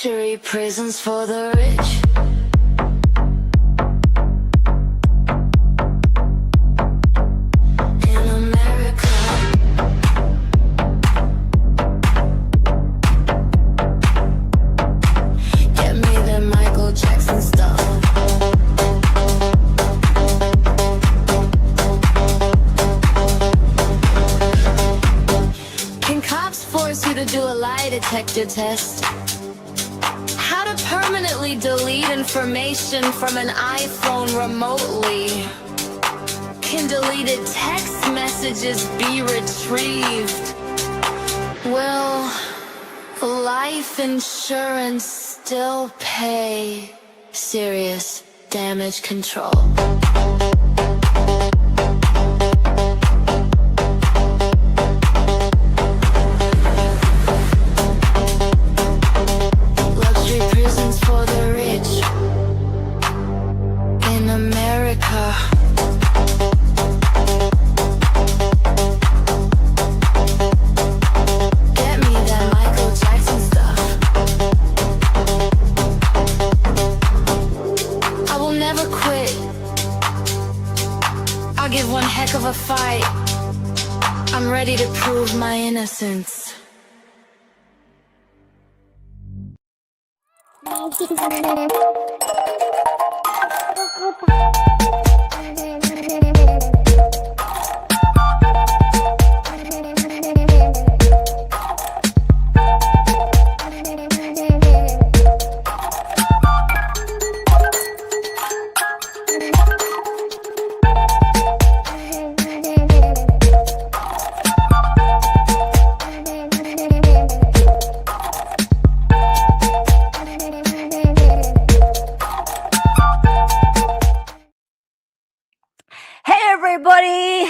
Luxury prisons for the rich. In America. Get me the Michael Jackson stuff. Can cops force you to do a lie detector test? How to permanently delete information from an iPhone remotely? Can deleted text messages be retrieved? Will life insurance still pay serious damage control? For the rich in America. Get me that Michael Jackson stuff. I will never quit. I'll give one heck of a fight. I'm ready to prove my innocence.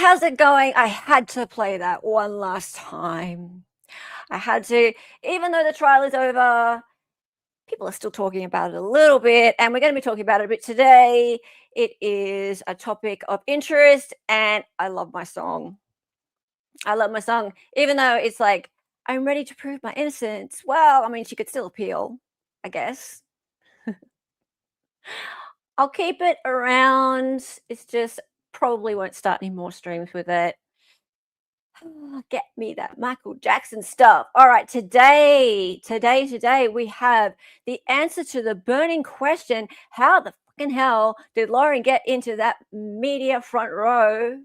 How's it going? I had to play that one last time. I had to, even though the trial is over, people are still talking about it a little bit, and we're going to be talking about it a bit today. It is a topic of interest, and I love my song. I love my song, even though it's like, I'm ready to prove my innocence. Well, I mean, she could still appeal, I guess. I'll keep it around. It's just probably won't start any more streams with it. Get me that Michael Jackson stuff. All right, today we have the answer to the burning question: how the fucking hell did Lauren get into that media front row?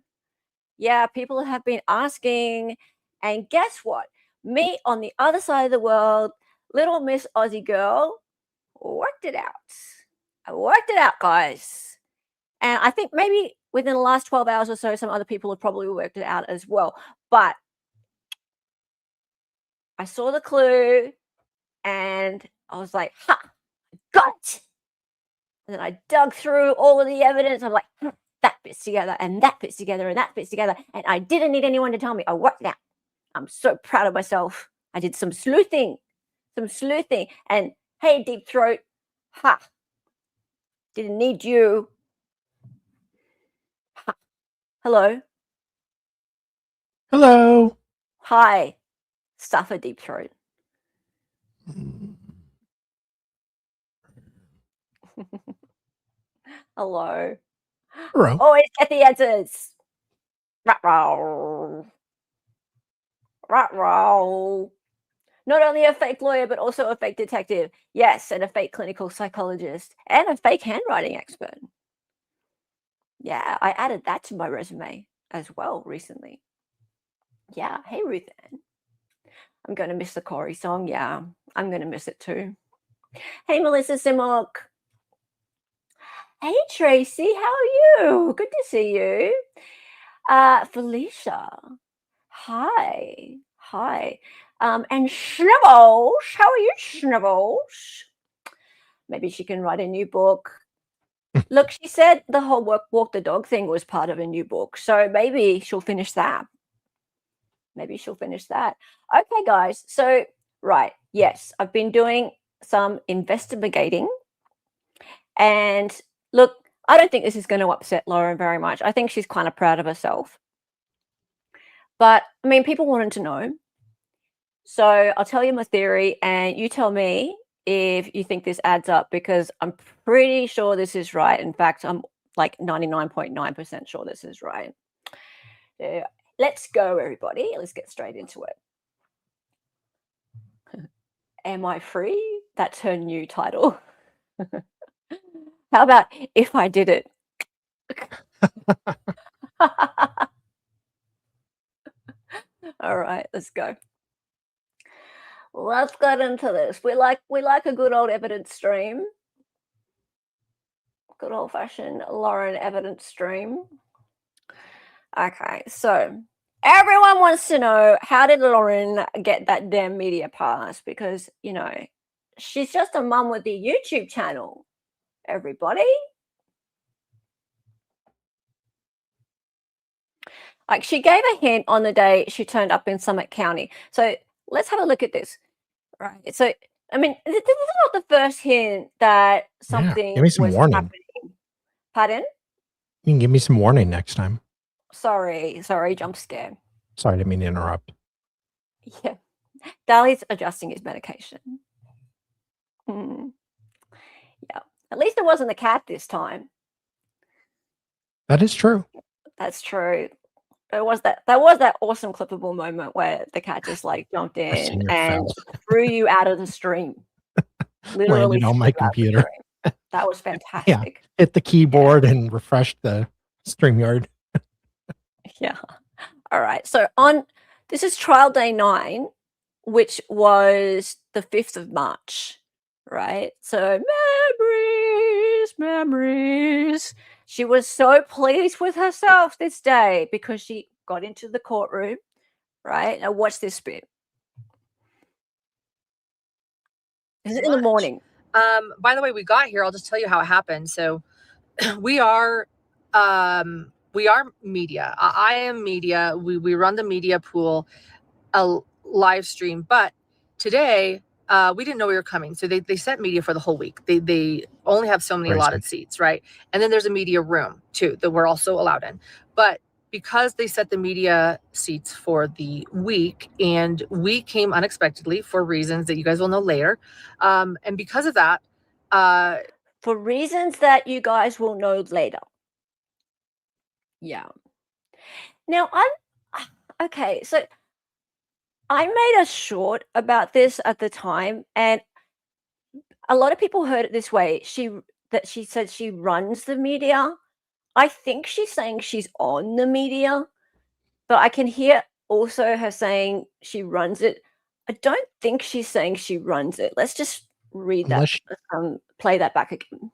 Yeah, people have been asking, and guess what? Me on the other side of the world, little Miss Aussie girl, worked it out. I worked it out, guys. And I think maybe within the last 12 hours or so, some other people have probably worked it out as well. But I saw the clue and I was like, ha, got it. And then I dug through all of the evidence. I'm like, that fits together and that fits together and that fits together. And I didn't need anyone to tell me. I worked it out. I'm so proud of myself. I did some sleuthing. And hey, Deep Throat, ha, didn't need you. Ha. Hello. Hello. Hi, suffer Deep Throat. Hello. Hello. Always get the answers. Ruh-roh. Ruh-roh. Not only a fake lawyer, but also a fake detective. Yes, and a fake clinical psychologist. And a fake handwriting expert. Yeah, I added that to my resume as well recently. Yeah, hey, Ruth Ann. I'm going to miss the Kouri song. Yeah, I'm going to miss it too. Hey, Melissa Simok. Hey, Tracy, how are you? Good to see you. Felicia. Hi. And Snivels. How are you, Snivels? Maybe she can write a new book. Look, she said the whole walk the dog thing was part of a new book. So maybe she'll finish that. Okay, guys. So, right. Yes, I've been doing some investigating. And look, I don't think this is going to upset Lauren very much. I think she's kind of proud of herself. But, I mean, people wanted to know. So I'll tell you my theory and you tell me if you think this adds up, because I'm pretty sure this is right. In fact, I'm like 99.9% sure this is right. Let's go, everybody. Let's get straight into it. Am I free? That's her new title. How about if I did it? All right, let's go. Let's get into this. We like a good old evidence stream. Good old fashioned Lauren evidence stream. Okay, so everyone wants to know, how did Lauren get that damn media pass? Because, you know, she's just a mum with a YouTube channel, everybody. Like, she gave a hint on the day she turned up in Summit County. So let's have a look at this. Right. So, I mean, this is not the first hint that something give me some was warning. happening. Pardon? You can give me some warning next time. Sorry, jump scare. Sorry, I didn't mean to interrupt. Yeah. Dali's adjusting his medication. Yeah. At least it wasn't the cat this time. That is true. That's true. There was that awesome clippable moment where the cat just like jumped in and threw you out of the stream. Literally landed on my computer. That was fantastic. Yeah, hit the keyboard and refreshed the StreamYard. Yeah. All right. So this is trial day 9, which was the 5th of March, right? So memories. She was so pleased with herself this day because she got into the courtroom, right? Now watch this bit. Is it in the morning? By the way, we got here. I'll just tell you how it happened. So we are media. I am media. We run the media pool, a live stream. But today, we didn't know we were coming. So they sent media for the whole week. They only have so many allotted seats, right? And then there's a media room too that we're also allowed in. But because they set the media seats for the week, and we came unexpectedly for reasons that you guys will know later. And because of that, for reasons that you guys will know later. Yeah. Now okay. So I made a short about this at the time, and a lot of people heard it this way. She said she runs the media. I think she's saying she's on the media, but I can hear also her saying she runs it. I don't think she's saying she runs it. Let's just read that. Play that back again.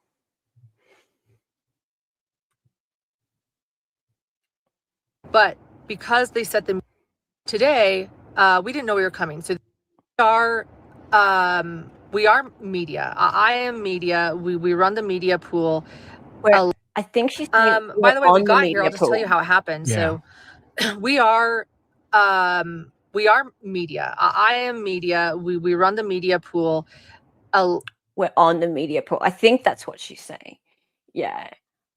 But because they set them today, we didn't know we were coming. So we are media. I am media. We run the media pool. I think she's by the way, we got here. I'll just tell you how it happened. Yeah. So we are media. I am media. We run the media pool. We're on the media pool. I think that's what she's saying. Yeah.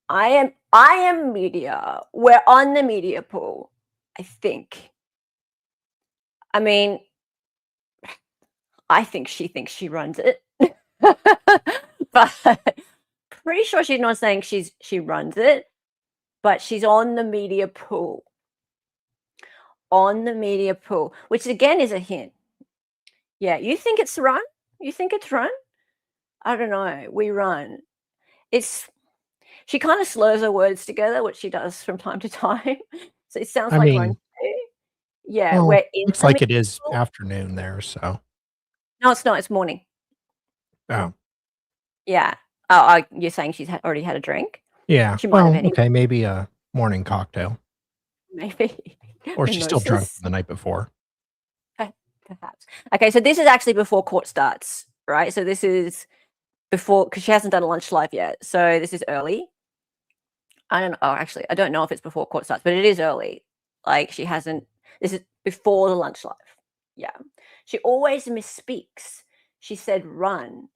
I am media. We're on the media pool. I think. I mean, I think she thinks she runs it. But pretty sure she's not saying she runs it, but she's on the media pool. On the media pool, which again is a hint. Yeah, you think it's run? You think it's run? I don't know. We run. She kind of slurs her words together, which she does from time to time. So it sounds like run too. Yeah, well, we're in. Looks like it is afternoon there, so. No, it's not. It's morning. Oh. Yeah. Oh, you're saying she's already had a drink? Yeah. She might have okay, maybe a morning cocktail. Maybe. Or she's still drunk from the night before. Perhaps. Okay, so this is actually before court starts, right? So this is before, because she hasn't done a lunch live yet. So this is early. Actually, I don't know if it's before court starts, but it is early. Like this is before the lunch live. Yeah. She always misspeaks. She said run.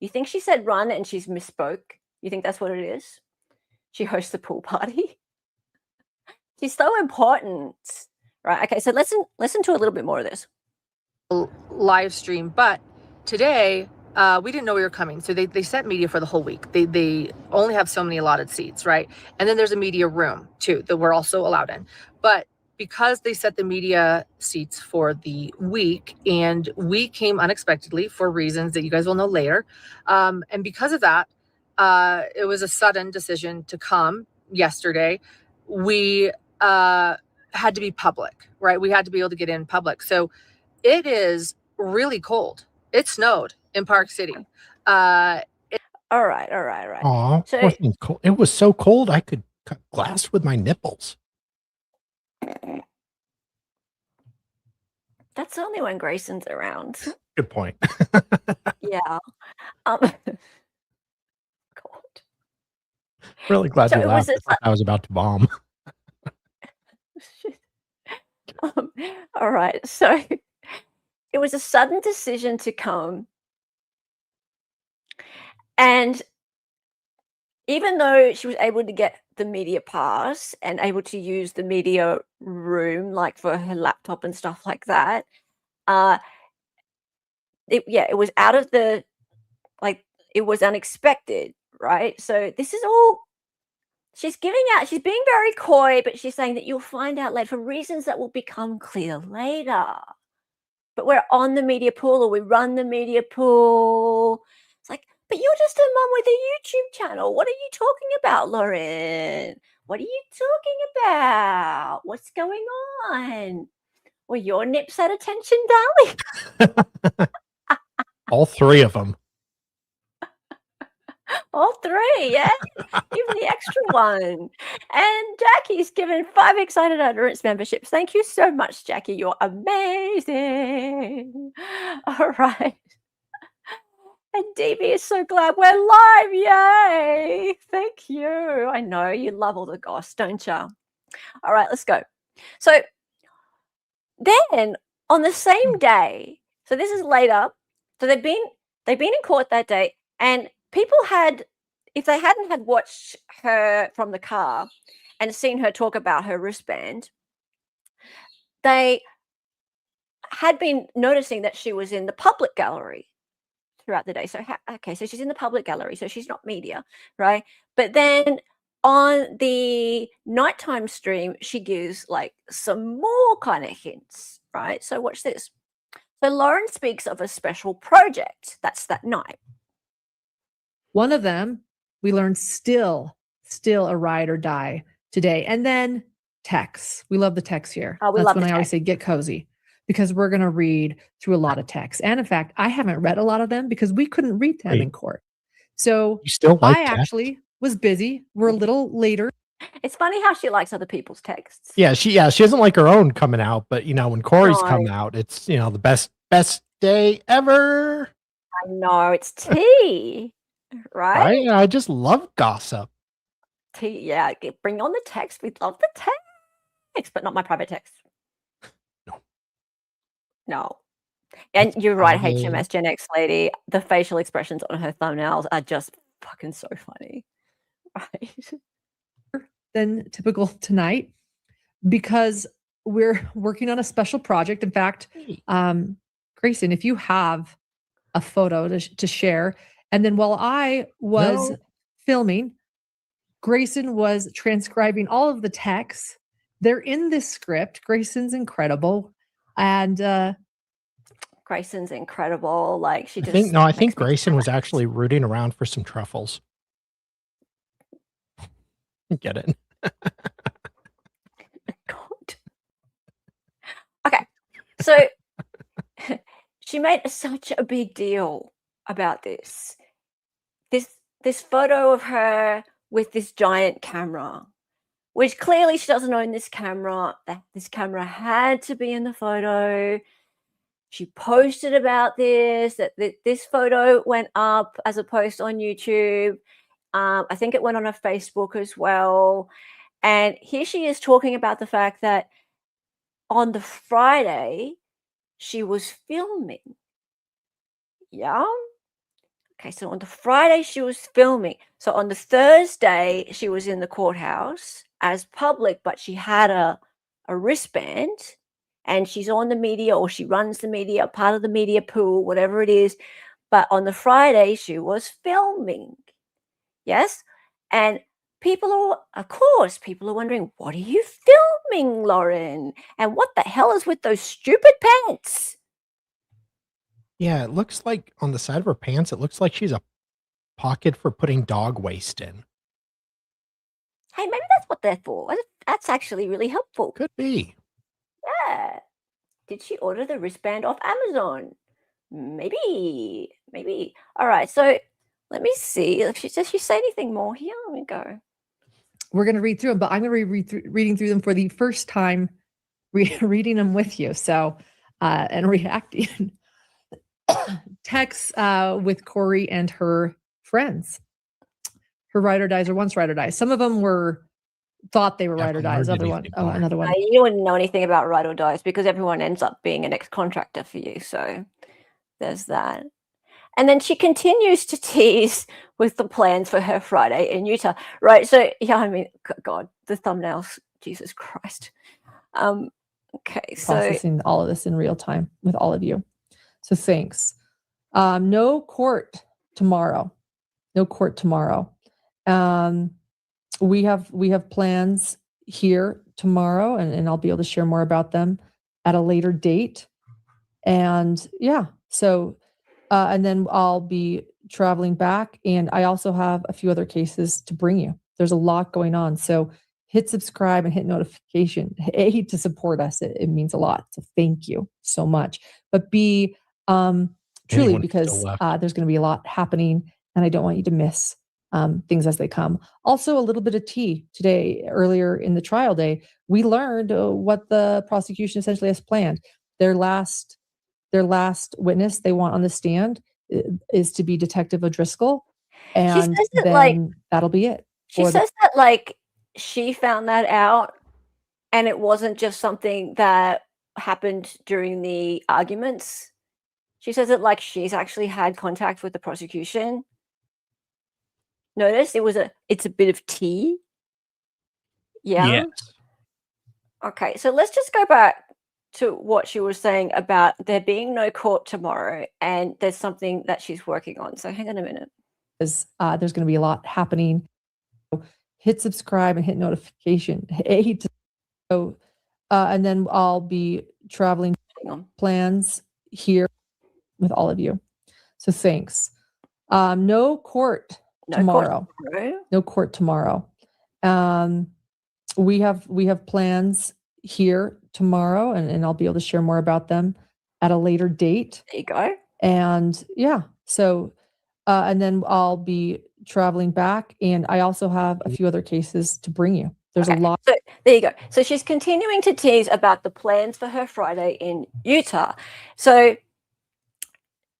You think she said run and she's misspoke? You think that's what it is? She hosts the pool party. She's so important. Right. Okay, so listen to a little bit more of this. Live stream. But today, we didn't know we were coming. So they sent media for the whole week. They only have so many allotted seats, right? And then there's a media room too that we're also allowed in. But because they set the media seats for the week and we came unexpectedly for reasons that you guys will know later. And because of that, it was a sudden decision to come yesterday. We had to be public, right? We had to be able to get in public. So it is really cold. It snowed in Park City. All right. Aw, So- poor thing. It was so cold I could cut glass with my nipples. That's only when Grayson's around. Good point. Yeah. God. Really glad So you it was laughed. I thought I was about to bomb. All right. So it was a sudden decision to come. And even though she was able to get the media pass and able to use the media room, like for her laptop and stuff like that, it was out of the, like, it was unexpected, right? So this is all she's giving out. She's being very coy, but she's saying that you'll find out later for reasons that will become clear later. But we're on the media pool, or we run the media pool. It's like, but you're just a mum with a YouTube channel. What are you talking about, Lauren? What are you talking about? What's going on? Well, your nips at attention, darling. All three of them. All three, yeah. Even the extra one. And Jackie's given 5 excited utterance memberships. Thank you so much, Jackie. You're amazing. All right. And DB is so glad we're live. Yay. Thank you. I know you love all the goss, don't you? All right, let's go. So then on the same day, so this is later. So they've been in court that day, and people had, if they hadn't had watched her from the car and seen her talk about her wristband, they had been noticing that she was in the public gallery throughout the day. So, okay, so she's in the public gallery, so she's not media, right? But then on the nighttime stream, she gives like some more kind of hints, right? So watch this. So Lauren speaks of a special project. That's that night. One of them, we learned still a ride or die today. And then texts. We love the texts here. Oh, we That's love when the I always text. say get cozy, because we're going to read through a lot of texts. And in fact, I haven't read a lot of them because we couldn't read them in court. So You still like I text? actually was busy. We're a little later. It's funny how she likes other people's texts. Yeah, she doesn't like her own coming out, but when Kouri's No. come out, it's the best day ever. I know, it's tea, right? I just love gossip. Tea, yeah. Bring on the text. We love the text, but not my private text. No. And you're right, private. HMS Gen X lady. The facial expressions on her thumbnails are just fucking so funny. Right. Than typical tonight because we're working on a special project. In fact, Grayson, if you have a photo to share, and then while I was filming, Grayson was transcribing all of the texts. They're in this script. Grayson's incredible. And Grayson's incredible. Like she I just think makes me Grayson was relax. actually rooting around for some truffles. Get it? God. Okay, so she made such a big deal about this photo of her with this giant camera, which clearly she doesn't own this camera. That this camera had to be in the photo. She posted about this, that this photo went up as a post on YouTube. I think it went on her Facebook as well. And here she is talking about the fact that on the Friday, she was filming. Yeah. Okay, so on the Friday, she was filming. So on the Thursday, she was in the courthouse as public, but she had a wristband and she's on the media, or she runs the media, part of the media pool, whatever it is. but on the Friday she was filming. Yes, and people are wondering, what are you filming, Lauren? And what the hell is with those stupid pants? Yeah, it looks like on the side of her pants, it looks like she's a pocket for putting dog waste in. Hey, maybe that's what they're for. That's actually really helpful. Could be. Yeah. Did she order the wristband off Amazon? Maybe. All right, so let me see. Does she say anything more here? Let me go. We're going to read through them, but I'm going to be reading through them for the first time, reading them with you. So, and reacting. Texts with Kouri and her friends. Her ride or dies, or once ride or dies. Some of them thought they were ride or dies. Another one. You wouldn't know anything about ride or dies because everyone ends up being an ex-contractor for you. So there's that. And then she continues to tease with the plans for her Friday in Utah. Right. So yeah, I mean, God, the thumbnails, Jesus Christ. Okay. So processing all of this in real time with all of you. So thanks. No court tomorrow. We have plans here tomorrow, and I'll be able to share more about them at a later date. And yeah, so and then I'll be traveling back, and I also have a few other cases to bring you. There's a lot going on, so hit subscribe and hit notification. A, to support us, it means a lot. So thank you so much. But B, truly, because there's going to be a lot happening, and I don't want you to miss things as they come. Also, a little bit of tea today. Earlier in the trial day, we learned what the prosecution essentially has planned. Their last witness they want on the stand is to be Detective O'Driscoll, and then that'll be it. She says that like she found that out, and it wasn't just something that happened during the arguments. She says that like she's actually had contact with the prosecution. Notice it's a bit of tea. Yeah. Yes. Okay, so let's just go back to what she was saying about there being no court tomorrow, and there's something that she's working on. So hang on a minute. Because there's going to be a lot happening. Hit subscribe and hit notification. And then I'll be traveling plans here with all of you. So thanks. No court tomorrow. No court tomorrow. We have plans here tomorrow, and I'll be able to share more about them at a later date. There you go. And yeah, so and then I'll be traveling back, and I also have a few other cases to bring you. There's a lot. So there you go. So she's continuing to tease about the plans for her Friday in Utah. So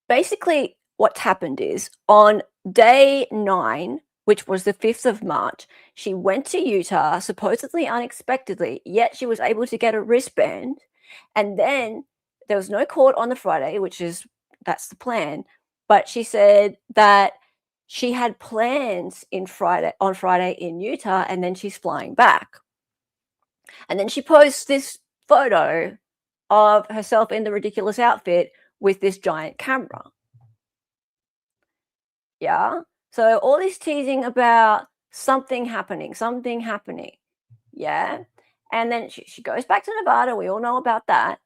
basically what's happened is on day 9, which was the 5th of March, she went to Utah supposedly unexpectedly, yet she was able to get a wristband. And then there was no court on the Friday, that's the plan. But she said that she had plans on Friday in Utah, and then she's flying back. And then she posts this photo of herself in the ridiculous outfit with this giant camera. Yeah. So all this teasing about something happening. Yeah. And then she goes back to Nevada. We all know about that.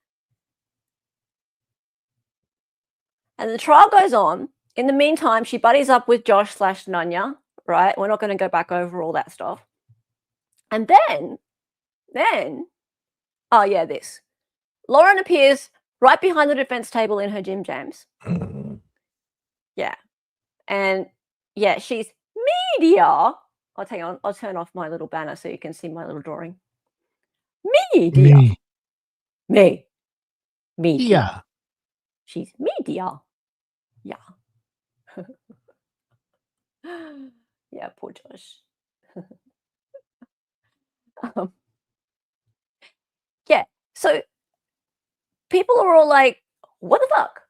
And the trial goes on. In the meantime, she buddies up with Josh / Nanya, right? We're not going to go back over all that stuff. And then, oh yeah, this. Lauren appears right behind the defense table in her gym jams. Yeah. And yeah, she's media. I'll turn off my little banner so you can see my little drawing. Media. Me. Yeah. She's media. Yeah. Yeah, poor Josh. Yeah, so people are all like, what the fuck?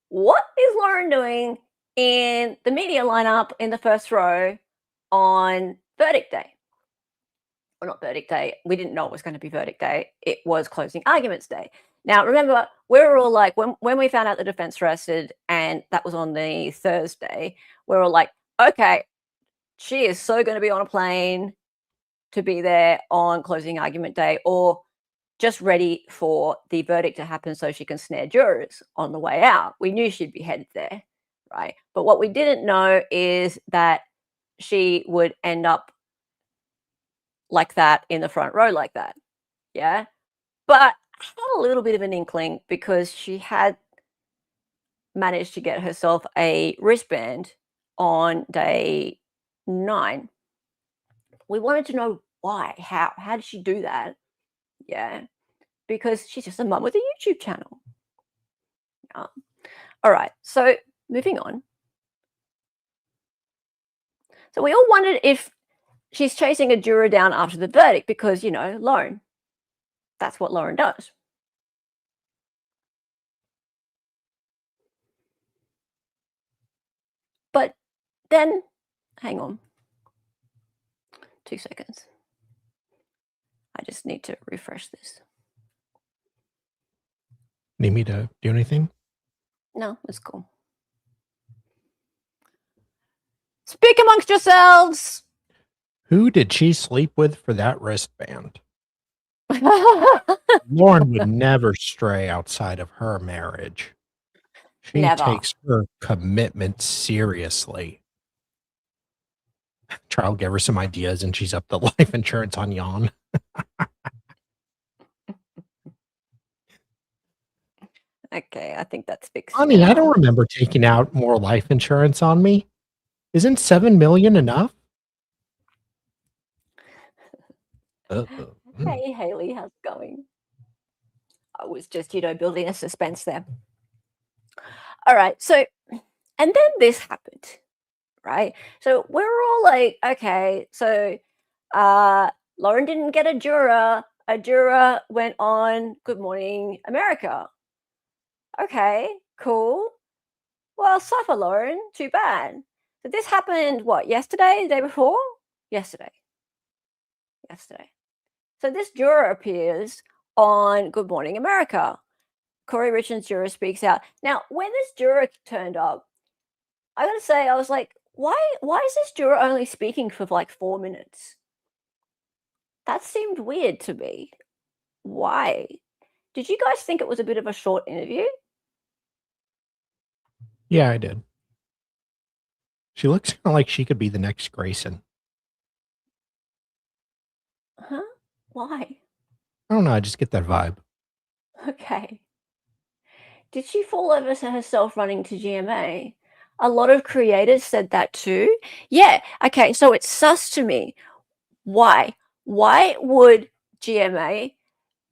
What is Lauren doing in the media lineup in the first row on verdict day? Well, not verdict day. We didn't know it was going to be verdict day. It was closing arguments day. Now, remember, we were all like, when we found out the defense rested, and that was on the Thursday, we were all like, okay, she is so going to be on a plane to be there on closing argument day, or just ready for the verdict to happen so she can snare jurors on the way out. We knew she'd be headed there, right? But what we didn't know is that she would end up like that in the front row like that. Yeah. But I had a little bit of an inkling because she had managed to get herself a wristband on day 9. We wanted to know why, how did she do that? Yeah. Because she's just a mum with a YouTube channel. Yeah. All right. So moving on. So we all wondered if she's chasing a juror down after the verdict because, Lauren. That's what Lauren does. But then, hang on. 2 seconds. I just need to refresh this. Need me to do anything? No, it's cool. Speak amongst yourselves. Who did she sleep with for that wristband? Lauren would never stray outside of her marriage. She Never. takes her commitment seriously. Charles gave her some ideas and she's up to life insurance on Jan. Okay, I think that's fixed. Honey, now. I don't remember taking out more life insurance on me. Isn't $7 million enough? Hey, Haley, how's it going? I was just, building a suspense there. All right, so, and then this happened, right? So we're all like, okay, so Lauren didn't get a juror. A juror went on Good Morning America. Okay, cool. Well, suffer, Lauren. Too bad. So this happened, yesterday, the day before? Yesterday. So this juror appears on Good Morning America. Kouri Richins' juror speaks out. Now, when this juror turned up, I gotta say, I was like, why is this juror only speaking for like 4 minutes? That seemed weird to me. Why? Did you guys think it was a bit of a short interview? Yeah, I did. She looks kind of like she could be the next Grayson. Huh? Why? I don't know. I just get that vibe. Okay. Did she fall over to herself running to GMA? A lot of creators said that too. Yeah. Okay. So it's sus to me. Why? Why would GMA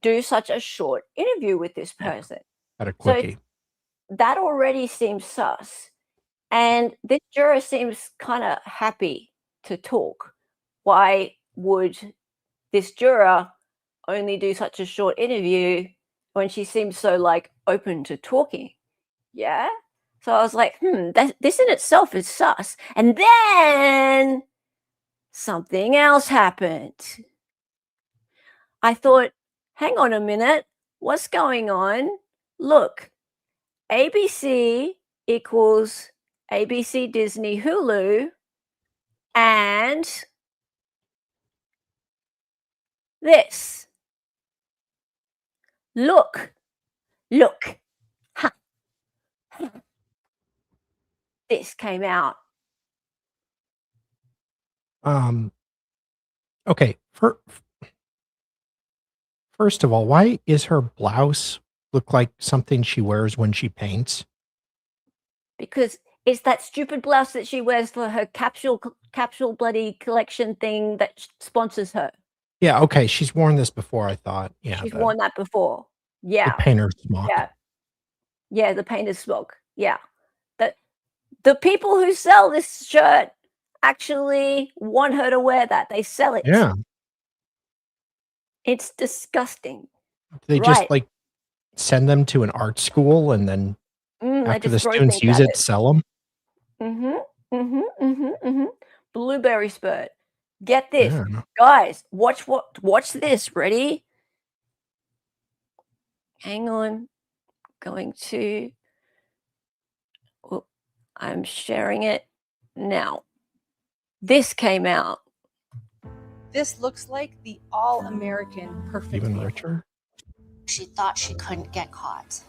do such a short interview with this person? At a quickie. So that already seems sus. And this juror seems kind of happy to talk. Why would this juror only do such a short interview when she seems so like open to talking? Yeah. So I was like, this in itself is sus. And then something else happened. I thought, hang on a minute. What's going on? Look, ABC equals ABC, Disney, Hulu, and this. Look. Ha. This came out. Okay. First of all, why is her blouse look like something she wears when she paints? Because it's that stupid blouse that she wears for her capsule bloody collection thing that sponsors her. Yeah, okay. She's worn this before, I thought. Yeah. She's worn that before. Yeah. The painter's smock. Yeah, the painter's smock. Yeah. The people who sell this shirt actually want her to wear that. They sell it. Yeah. It's disgusting. They just like send them to an art school and then after the students use it, sell them. Blueberry spurt. Get this, Yeah. guys. Watch this. Ready? Hang on. Going to. Oh, I'm sharing it now. This came out. This looks like the all-American perfect Even vehicle. richer. She thought she couldn't get caught.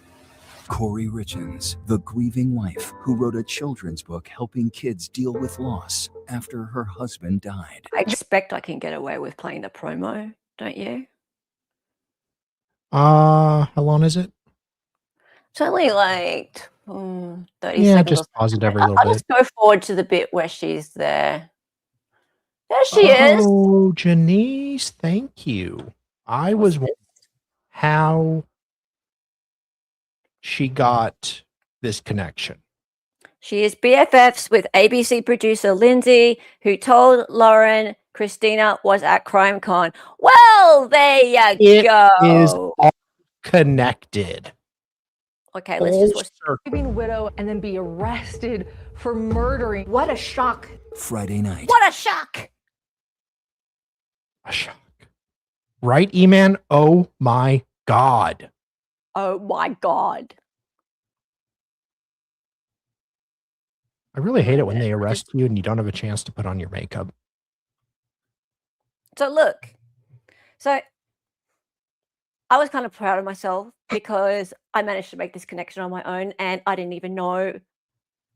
Kouri Richins, the grieving wife who wrote a children's book helping kids deal with loss after her husband died. I expect I can get away with playing the promo, don't you? How long is it? It's only like 30 Yeah, seconds. just pause it every I'll little bit. just go forward to the bit where she's there. There she is. Oh, Janice, thank you. I was wondering how she got this connection. She is BFFs with ABC producer Lindsay, who told Lauren Christina was at CrimeCon. Well, there you It go. is all connected. Okay, let's just watch. Grieving widow and then be arrested for murdering. What a shock. Friday night. What a shock. A shock. Right, E-Man? Oh my God. Oh my God. I really hate it when they arrest you and you don't have a chance to put on your makeup. So look, so I was kind of proud of myself because I managed to make this connection on my own and I didn't even know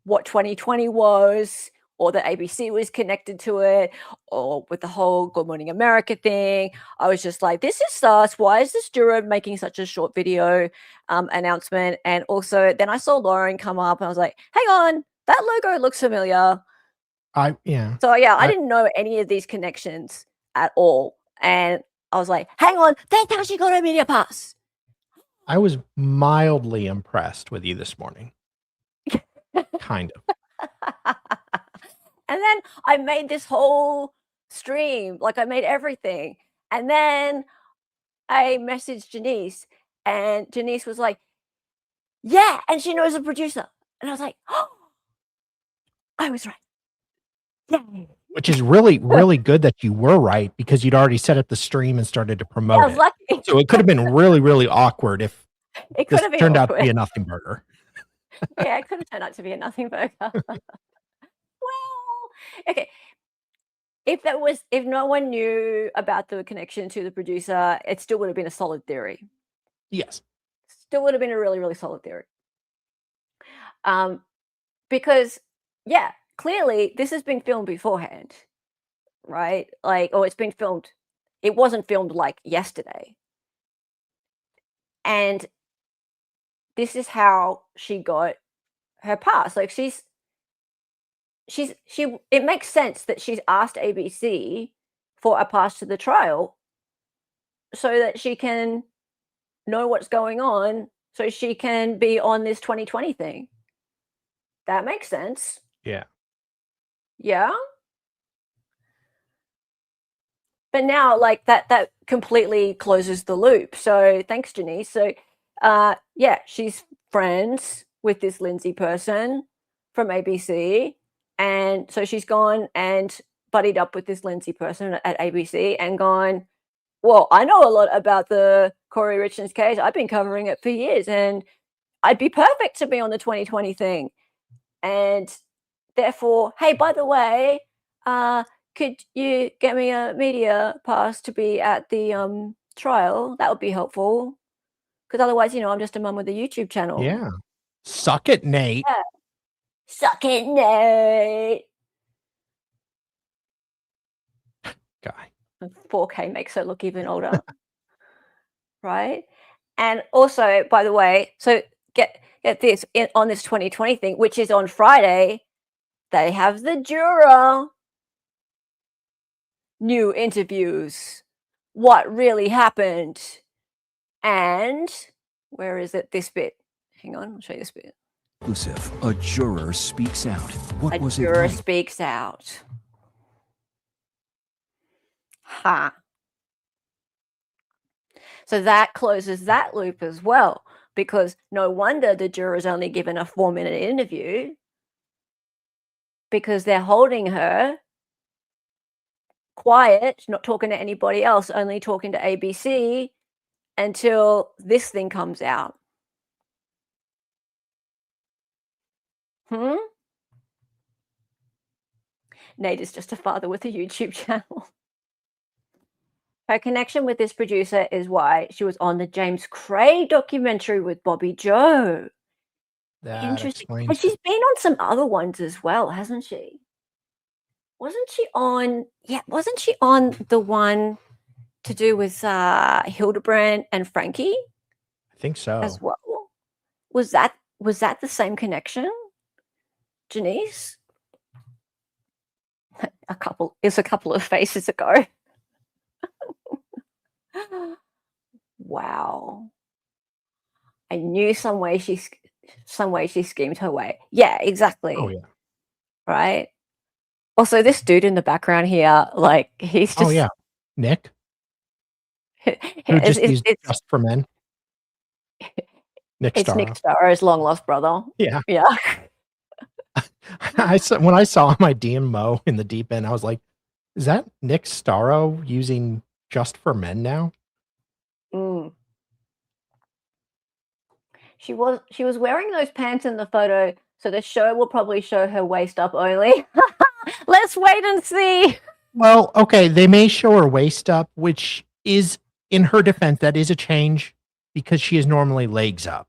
what 2020 was or that ABC was connected to it or with the whole Good Morning America thing. I was just like, this is sus. Why is this Juror making such a short video announcement? And also then I saw Lauren come up and I was like, hang on, that logo looks familiar. Yeah. So yeah, I didn't know any of these connections at all. And I was like, hang on, that's how she got her media pass. I was mildly impressed with you this morning. Kind of. And then I made this whole stream, like I made everything. And then I messaged Janice and Janice was like, yeah, and she knows the producer. And I was like, oh, I was right. Yay. Which is really, really good that you were right because you'd already set up the stream and started to promote I was it. lucky. So it could have been really, really awkward if It could this have been turned out awkward. to be a nothing burger. Yeah, it could have turned out to be a nothing burger. Well, okay. If no one knew about the connection to the producer, it still would have been a solid theory. Yes. Still would have been a really, really solid theory. Because yeah, clearly this has been filmed beforehand, right? Like, or it's been filmed. It wasn't filmed like yesterday. And this is how she got her pass. Like it makes sense that she's asked ABC for a pass to the trial so that she can know what's going on, so she can be on this 2020 thing. That makes sense. Yeah. Yeah. But now, like that completely closes the loop. So thanks, Janice. So yeah, she's friends with this Lindsay person from ABC. And so she's gone and buddied up with this Lindsay person at ABC and gone, well, I know a lot about the Kouri Richins case. I've been covering it for years and I'd be perfect to be on the 2020 thing. And therefore, hey, by the way, could you get me a media pass to be at the trial? That would be helpful. Because otherwise, I'm just a mum with a YouTube channel. Yeah. Suck it, Nate. Yeah. Suck it, Nate. Guy. 4K makes her look even older. Right? And also, by the way, so get this, on this 2020 thing, which is on Friday, they have the Juror new interviews. What really happened? And where is it? This bit. Hang on, I'll show you this bit. Exclusive. A juror speaks out. What was A it juror like? speaks out. Ha. So that closes that loop as well, because no wonder the juror's only given a 4-minute interview, because they're holding her quiet, not talking to anybody else, only talking to ABC until this thing comes out. Nate is just a father with a YouTube channel. Her connection with this producer is why she was on the James Craig documentary with Bobby Joe. That Interesting. explains And she's it. been on some other ones as well, hasn't she? Wasn't she on the one to do with Hildebrand and Frankie I think so. as well? Was that the same connection, Janice? It's a couple of faces ago. Wow. I knew some way she schemed her way. Yeah, exactly. Oh yeah. Right. Also, this dude in the background here, like he's just Oh yeah. Nick, who just used Just for Men. Nick it's Starro. Nick Starro's long lost brother. Yeah. Yeah. When I saw my DM Mo in the deep end, I was like, is that Nick Starro using Just for Men now? Mm. She was wearing those pants in the photo, so the show will probably show her waist up only. Let's wait and see. Well, okay, they may show her waist up, which is, in her defense, that is a change because she is normally legs up.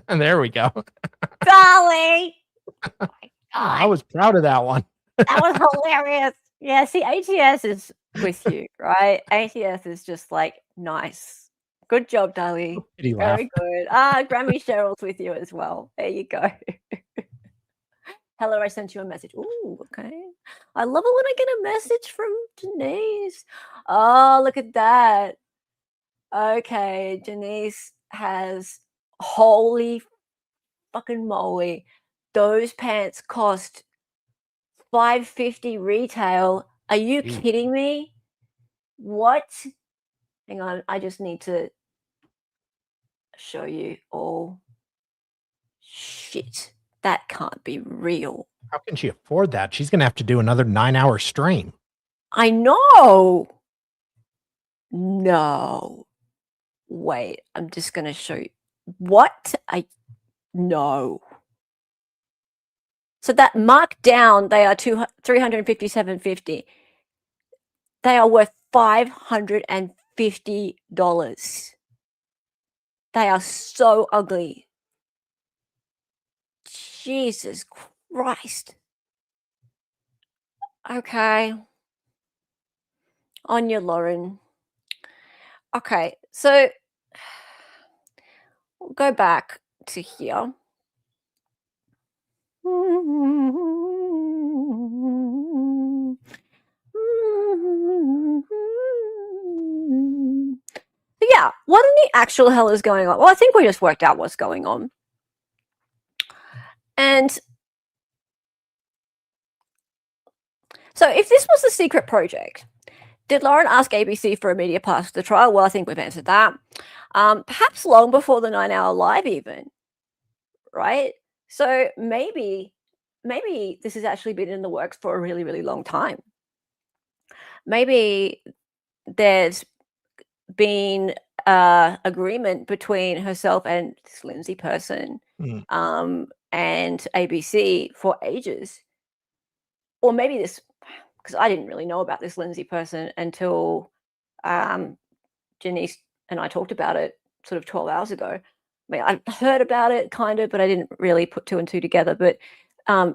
And there we go. Golly. Oh my I God. was proud of that one. That was hilarious. Yeah, see, ATS is with you, right? ATS is just like, nice. Good job, Dolly. Pity laugh. Very good. Grammy Cheryl's with you as well. There you go. Hello, I sent you a message. Ooh, okay. I love it when I get a message from Denise. Oh, look at that. Okay, Denise has, holy fucking moly, those pants cost $5.50 retail. Are you Jeez. kidding me? What? Hang on, I just need to show you all. Shit, that can't be real. How can she afford that? She's going to have to do another 9-hour stream. I know. No. Wait, I'm just going to show you. What? No. So that marked down, they are $357.50. They are worth $550. They are so ugly. Jesus Christ. Okay. On your Lauren. Okay, so we'll go back to here. Yeah, what in the actual hell is going on? Well, I think we just worked out what's going on. And so if this was a secret project, did Lauren ask ABC for a media pass to the trial? Well, I think we've answered that. Perhaps long before the 9-hour live even, right? So maybe this has actually been in the works for a really, really long time. Maybe there's been agreement between herself and this Lindsay person and ABC for ages. Or maybe this, because I didn't really know about this Lindsay person until Janice and I talked about it sort of 12 hours ago. I mean, I heard about it kind of, but I didn't really put two and two together. But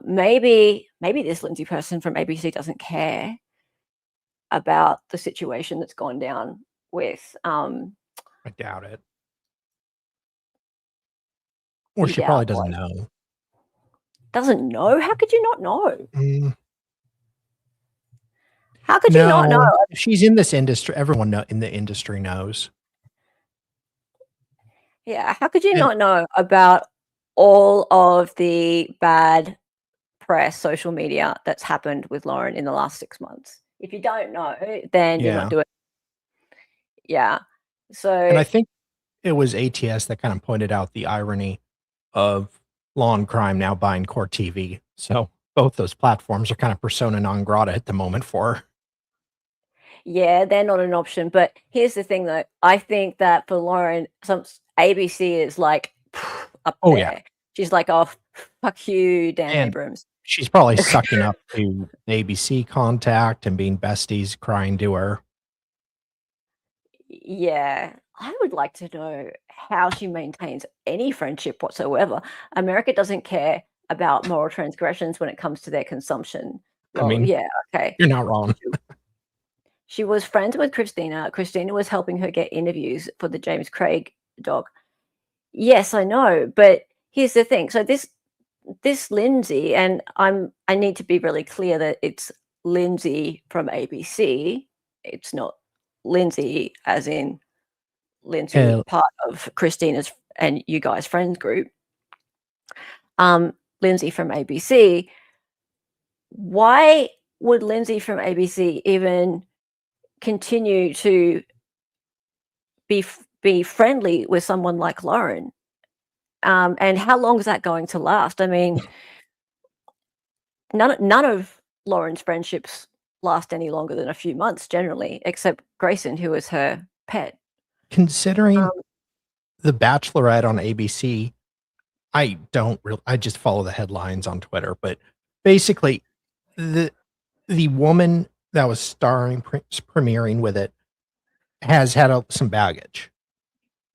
maybe this Lindsay person from ABC doesn't care about the situation that's gone down with I doubt it. Or she probably doesn't know. Doesn't know? How could you not know? How could No, you not know? she's in this industry. Everyone in the industry knows. Yeah, how could you not know about all of the bad press, social media that's happened with Lauren in the last 6 months? If you don't know, then you're not doing it. Yeah. So, and I think it was ATS that kind of pointed out the irony of Law and Crime now buying Core TV. So both those platforms are kind of persona non grata at the moment for her. Yeah, they're not an option. But here's the thing, though. I think that for Lauren, some ABC is like up Oh, there. yeah. She's like, oh, fuck you, Dan And Abrams. she's probably sucking up to the ABC contact and being besties, crying to her. Yeah, I would like to know how she maintains any friendship whatsoever. America doesn't care about moral transgressions when it comes to their consumption. I Well, mean, yeah, okay. you're not wrong. She was friends with Christina. Christina was helping her get interviews for the James Craig doc. Yes, I know, but here's the thing. So this Lindsay, and I need to be really clear that it's Lindsay from ABC. It's not Lindsay as in Lindsay, Yeah. part of Christina's and you guys' friends group. Lindsay from ABC. Why would Lindsay from ABC even continue to be friendly with someone like Lauren? And how long is that going to last? I mean, none of Lauren's friendships last any longer than a few months generally, except Grayson, who is her pet. Considering The Bachelorette on ABC, I just follow the headlines on Twitter, but basically the woman that was premiering with it has had some baggage.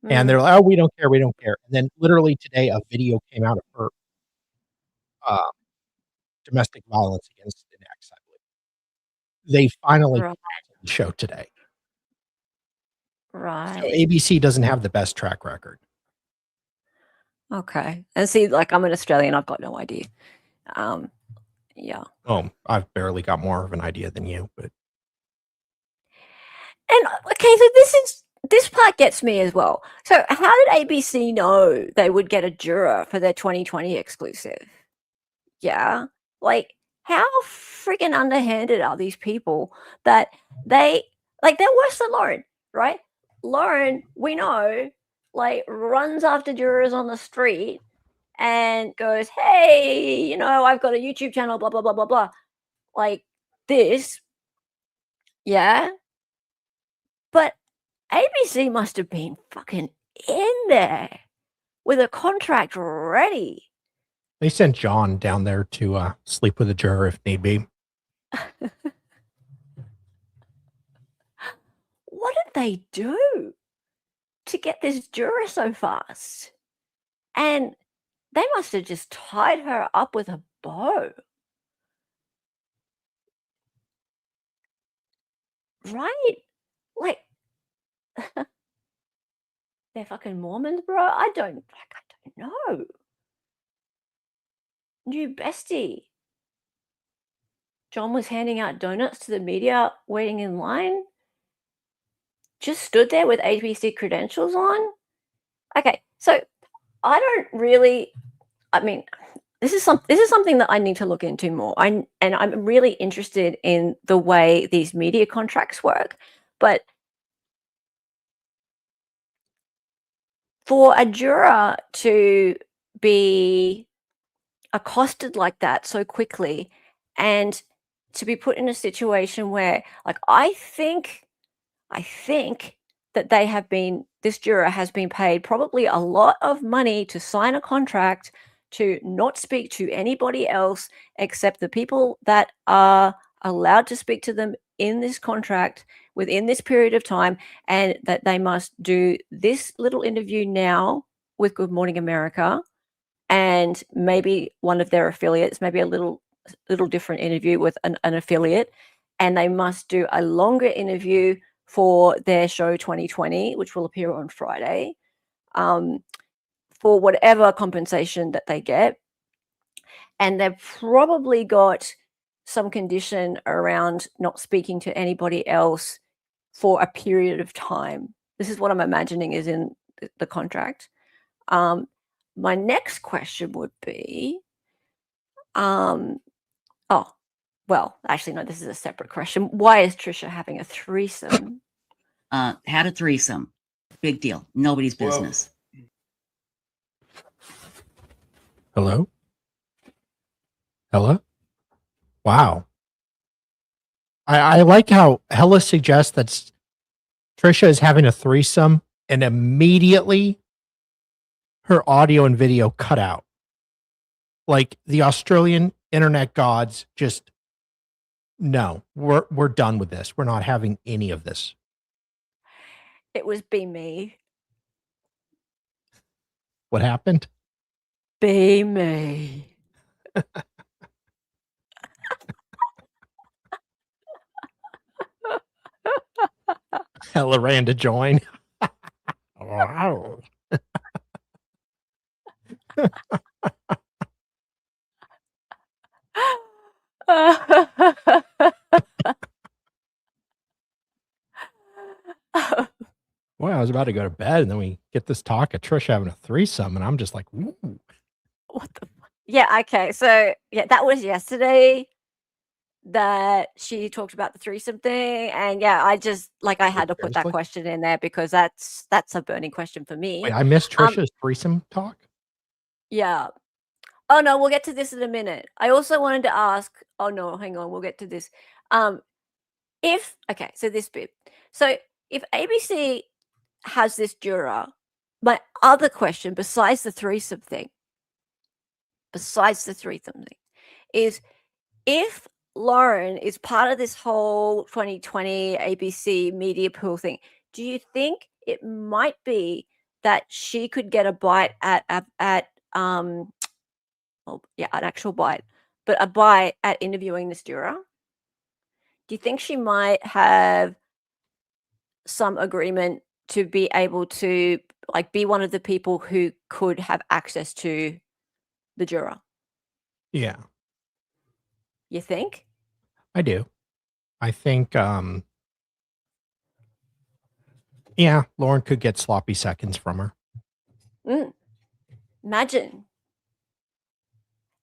And they're like, oh, we don't care. And then literally today, a video came out of her domestic violence against an ex, I believe. They finally Right. the show today. Right. So ABC doesn't have the best track record. Okay. And see, like, I'm an Australian, I've got no idea. Yeah. Oh, I've barely got more of an idea than you, but And okay, so this part gets me as well. So how did ABC know they would get a juror for their 2020 exclusive? Yeah. Like, how freaking underhanded are these people that they're worse than Lauren, right? Lauren, we know, like, runs after jurors on the street and goes, hey, I've got a YouTube channel, blah, blah, blah, blah, blah. Like this. Yeah. But ABC must have been fucking in there with a contract ready. they sent John down there to sleep with a juror if need be. What did they do to get this juror so fast? And they must have just tied her up with a bow. Right? Like, they're fucking Mormons, bro. I don't know. New bestie. John was handing out donuts to the media waiting in line. Just stood there with ABC credentials on. Okay, so I don't really. I mean, this is something that I need to look into more. I'm really interested in the way these media contracts work, but for a juror to be accosted like that so quickly and to be put in a situation where, like, I think that this juror has been paid probably a lot of money to sign a contract to not speak to anybody else except the people that are allowed to speak to them in this contract within this period of time, and that they must do this little interview now with Good Morning America and maybe one of their affiliates, maybe a little different interview with an affiliate, and they must do a longer interview for their show 2020, which will appear on Friday, for whatever compensation that they get. And they've probably got some condition around not speaking to anybody else for a period of time. This is what I'm imagining is in the contract. My next question would be, well, actually, no, this is a separate question. Why is Trisha having a threesome? Had a threesome. Big deal. Nobody's business. Hello? Hello? Wow. I like how Hella suggests that Trisha is having a threesome and immediately her audio and video cut out. Like the Australian internet gods just, no, we're done with this. We're not having any of this. It was be me. What happened? Be me. Hella ran to join. Wow. Boy, I was about to go to bed, and then we get this talk of Trish having a threesome, and I'm just like, ooh. What the fuck? Yeah, okay. So yeah, that was yesterday that she talked about the threesome thing. And yeah, I just I had to put that Seriously? question in there because that's a burning question for me. Wait, I missed Trisha's threesome talk? Yeah. Oh no, we'll get to this in a minute. I also wanted to ask, oh no, hang on, we'll get to this. So this bit. So if ABC has this juror, my other question besides the threesome thing is if Lauren is part of this whole 2020 ABC media pool thing, do you think it might be that she could get a bite at an actual bite, but a bite at interviewing this juror? Do you think she might have some agreement to be able to be one of the people who could have access to the juror? Yeah, You think? I do. I think, yeah, Lauren could get sloppy seconds from her. Imagine.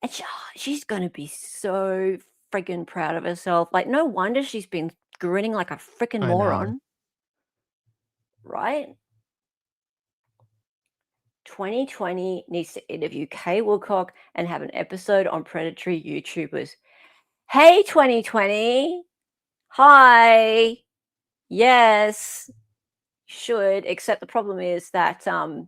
And she's going to be so friggin' proud of herself. No wonder she's been grinning like a freaking I know. moron. Right? 2020 needs to interview Kay Woodcock and have an episode on predatory YouTubers. Hey, 2020. Hi. Yes. Should, except the problem is that I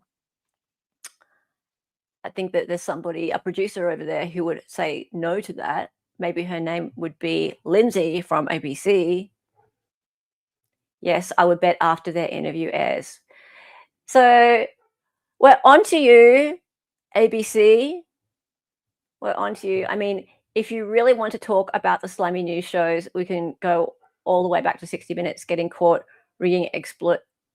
think that there's a producer over there who would say no to that. Maybe her name would be Lindsay from ABC. Yes, I would bet after their interview airs. So we're on to you, ABC. We're on to you. I mean, if you really want to talk about the slimy news shows, we can go all the way back to 60 Minutes getting caught rigging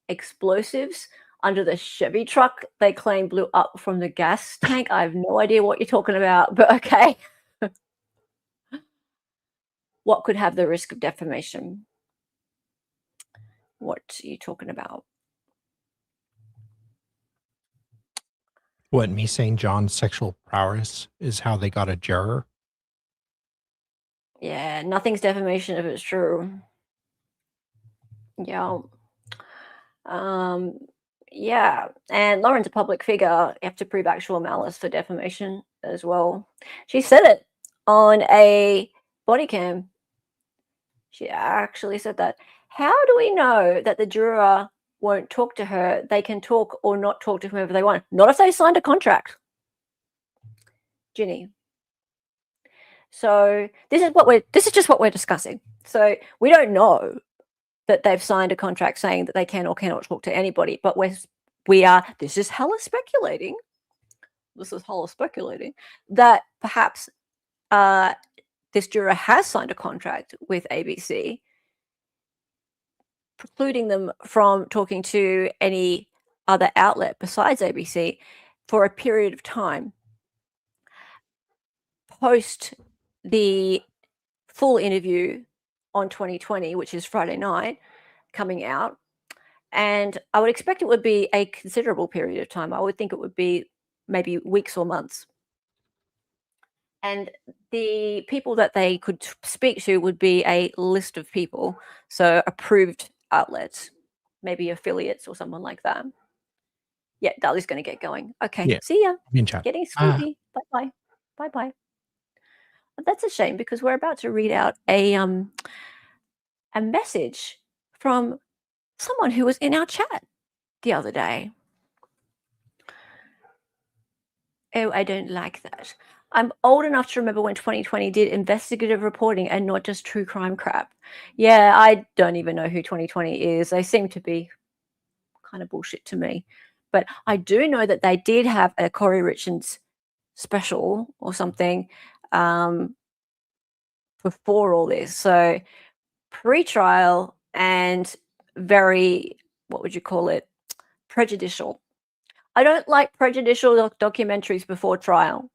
explosives under the Chevy truck they claim blew up from the gas tank. I have no idea what you're talking about, but okay. What could have the risk of defamation? What are you talking about? What, me saying John's sexual prowess is how they got a juror? Yeah, nothing's defamation if it's true. Yeah. Yeah, and Lauren's a public figure. You have to prove actual malice for defamation as well. She said it on a body cam. She actually said that. How do we know that the juror won't talk to her? They can talk or not talk to whoever they want. Not if they signed a contract. Ginny. So this is just what we're discussing. So we don't know that they've signed a contract saying that they can or cannot talk to anybody, but this is hella speculating. That perhaps this juror has signed a contract with ABC, precluding them from talking to any other outlet besides ABC for a period of time post the full interview on 2020, which is Friday night, coming out. And I would expect it would be a considerable period of time. I would think it would be maybe weeks or months. And the people that they could speak to would be a list of people, so approved outlets, maybe affiliates or someone like that. Yeah, Dali's going to get going. Okay, Yeah. see ya. Be in chat. Getting sleepy. Bye-bye. Bye-bye. That's a shame because we're about to read out a message from someone who was in our chat the other day. Oh, I don't like that. I'm old enough to remember when 2020 did investigative reporting and not just true crime crap. Yeah, I don't even know who 2020 is. They seem to be kind of bullshit to me. But I do know that they did have a Kouri Richins special or something before all this. So pre-trial and very, what would you call it, prejudicial. I don't like prejudicial documentaries before trial.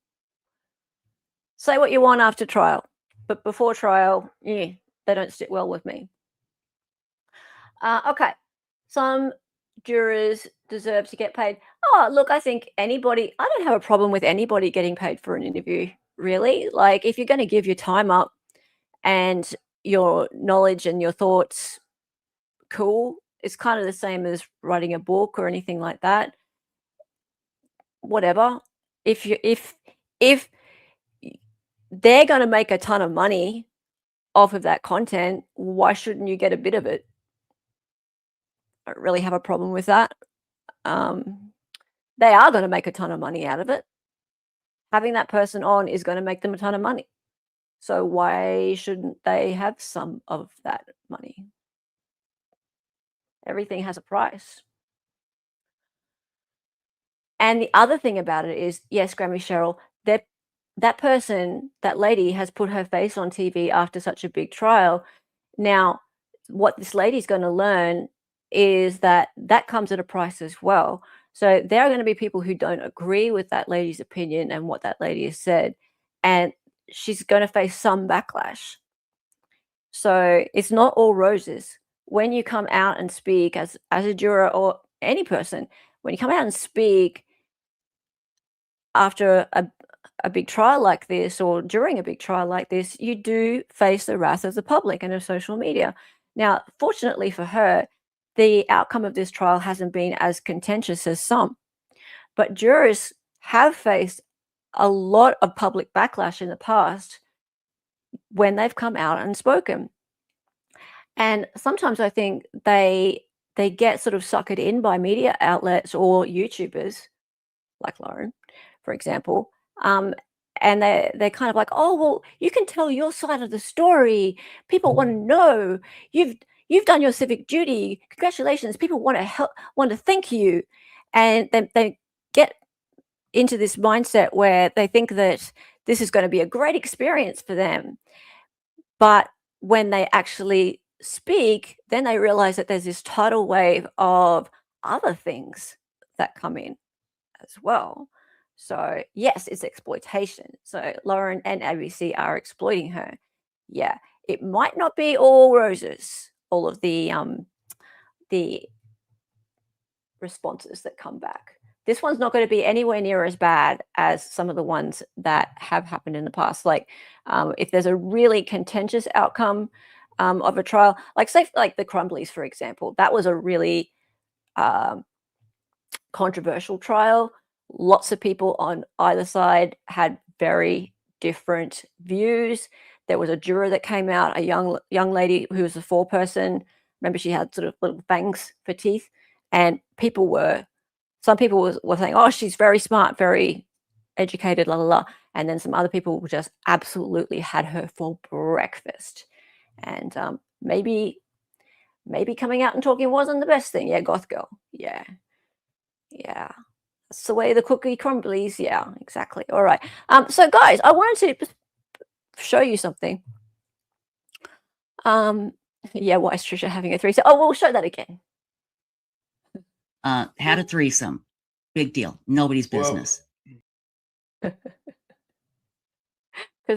Say what you want after trial, but before trial, yeah, they don't sit well with me. Okay, some jurors deserve to get paid. Oh, look, I think I don't have a problem with anybody getting paid for an interview, really. Like, if you're going to give your time up and your knowledge and your thoughts, cool. It's kind of the same as writing a book or anything like that. Whatever. If they're going to make a ton of money off of that content, why shouldn't you get a bit of it? I don't really have a problem with that. They are going to make a ton of money out of it. Having that person on is going to make them a ton of money. So why shouldn't they have some of that money? Everything has a price. And the other thing about it is, yes, Grammy Cheryl, that person, that lady has put her face on TV after such a big trial. Now, what this lady's going to learn is that comes at a price as well. So there are going to be people who don't agree with that lady's opinion and what that lady has said, and she's going to face some backlash. So it's not all roses. When you come out and speak as a juror or any person, when you come out and speak after a big trial like this or during a big trial like this, you do face the wrath of the public and of social media. Now, fortunately for her, the outcome of this trial hasn't been as contentious as some, but jurors have faced a lot of public backlash in the past when they've come out and spoken. And sometimes I think they get sort of suckered in by media outlets or YouTubers like Lauren, for example, and they're kind of like, oh, well, you can tell your side of the story. People want to know you've done your civic duty. Congratulations. People want to thank you, and they get into this mindset where they think that this is going to be a great experience for them. But when they actually speak, then they realize that there's this tidal wave of other things that come in as well. So yes, it's exploitation. So Lauren and ABC are exploiting her. Yeah, it might not be all roses, all of the responses that come back. This one's not going to be anywhere near as bad as some of the ones that have happened in the past. Like if there's a really contentious outcome of a trial, like say like the Crumblies, for example, that was a really controversial trial. Lots of people on either side had very different views. There was a juror that came out, a young lady who was a foreperson. Remember, she had sort of little fangs for teeth, and some people were saying, oh, she's very smart, very educated, la la la. And then some other people just absolutely had her for breakfast. And maybe coming out and talking wasn't the best thing. Yeah, goth girl. Yeah. That's the way the cookie crumbles. Yeah, exactly. All right. So guys, I wanted to show you something. Yeah, why is Trisha having a threesome? Oh, we'll show that again. Had a threesome. Big deal. Nobody's business. Because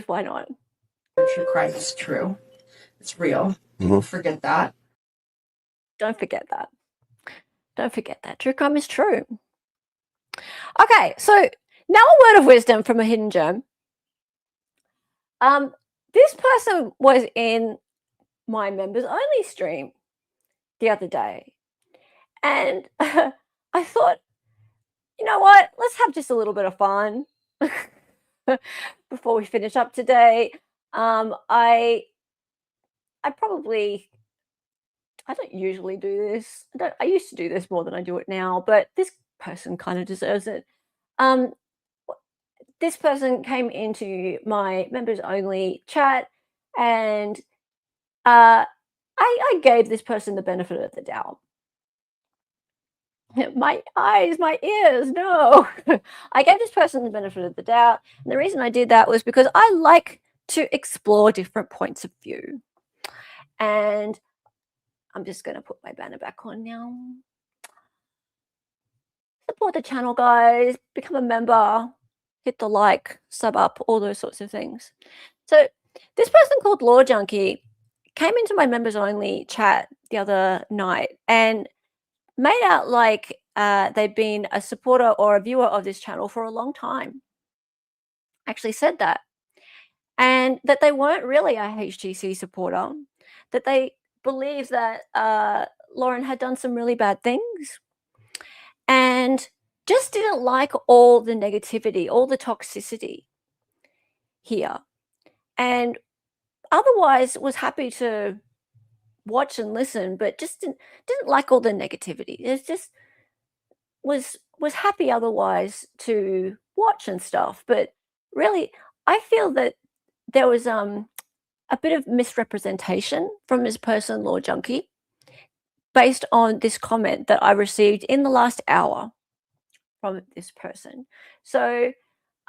why not? True crime is true. It's real. Don't forget that. Don't forget that. Don't forget that. True crime is true. Okay, so now a word of wisdom from a hidden gem. This person was in my members only stream the other day, and I thought, you know what? Let's have just a little bit of fun. before we finish up today. I don't usually do this. I used to do this more than I do it now, but this person kind of deserves it. This person came into my members only chat, and I gave this person the benefit of the doubt. My eyes, my ears, no. I gave this person the benefit of the doubt. And the reason I did that was because I like to explore different points of view. And I'm just going to put my banner back on now. Support the channel, guys. Become a member. Hit the like, sub up, all those sorts of things. So this person called Law Junkie came into my members only chat the other night and made out like they'd been a supporter or a viewer of this channel for a long time. Actually said that. And that they weren't really a HGC supporter, that they believed that Lauren had done some really bad things and just didn't like all the negativity, all the toxicity here. And otherwise was happy to watch and listen, but just didn't like all the negativity. It just was happy otherwise to watch and stuff. But really, I feel that there was a bit of misrepresentation from this person, Law Junkie, based on this comment that I received in the last hour from this person. So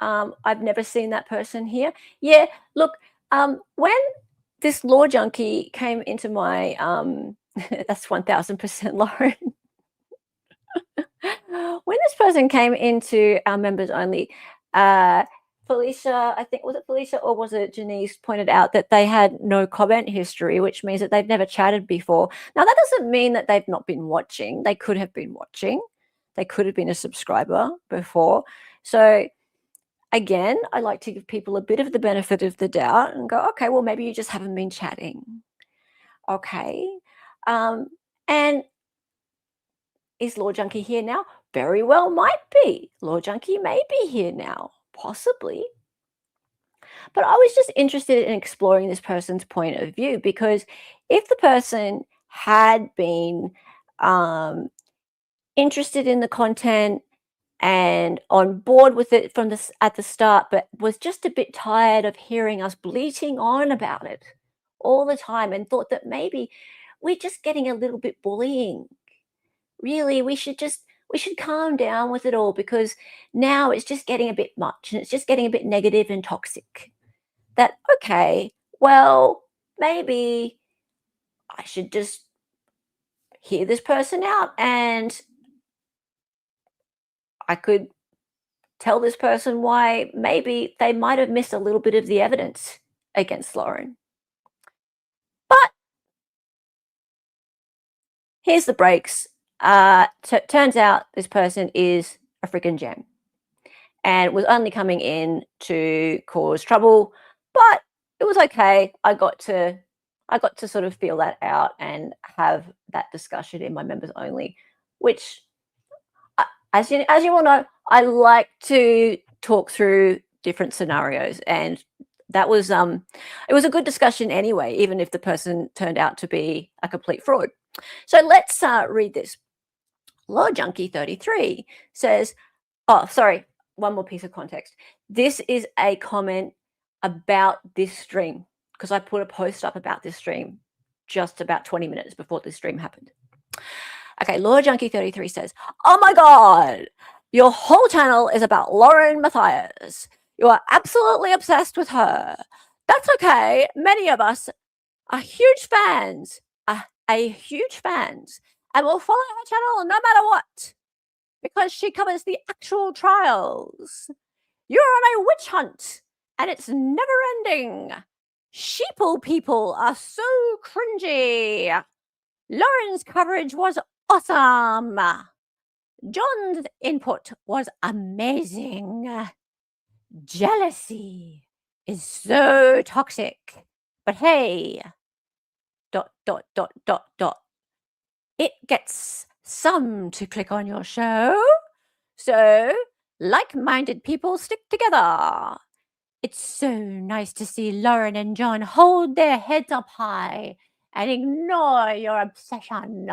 I've never seen that person here. Yeah, look, when this Law Junkie came into my, that's 1000% Lauren. When this person came into our members only, Felicia, I think, was it Felicia or was it Janice, pointed out that they had no comment history, which means that they've never chatted before. Now, that doesn't mean that they've not been watching. They could have been watching. They could have been a subscriber before. So again, I like to give people a bit of the benefit of the doubt and go, okay, well, maybe you just haven't been chatting. Okay. And is Law Junkie here now? Very well might be. Law Junkie may be here now, possibly. But I was just interested in exploring this person's point of view, because if the person had been interested in the content and on board with it from at the start, but was just a bit tired of hearing us bleating on about it all the time and thought that maybe we're just getting a little bit bullying. Really, we should calm down with it all, because now it's just getting a bit much and it's just getting a bit negative and toxic. That, okay, well, maybe I should just hear this person out and I could tell this person why maybe they might have missed a little bit of the evidence against Lauren. But here's the breaks. Turns out this person is a freaking gem and was only coming in to cause trouble, but it was okay. I got to sort of feel that out and have that discussion in my members only, which, as you all know, I like to talk through different scenarios, and that was it was a good discussion anyway, even if the person turned out to be a complete fraud. So let's read this. Law Junkie 33 says, oh, sorry, one more piece of context. This is a comment about this stream, because I put a post up about this stream just about 20 minutes before this stream happened. Okay, Law Junkie 33 says, oh my God, your whole channel is about Lauren Matthias. You are absolutely obsessed with her. That's okay. Many of us are huge fans, and will follow her channel no matter what, because she covers the actual trials. You're on a witch hunt, and it's never ending. Sheeple people are so cringy. Lauren's coverage was awesome. John's input was amazing. Jealousy is so toxic. But hey, ... it gets some to click on your show. So like-minded people stick together. It's so nice to see Lauren and John hold their heads up high and ignore your obsession.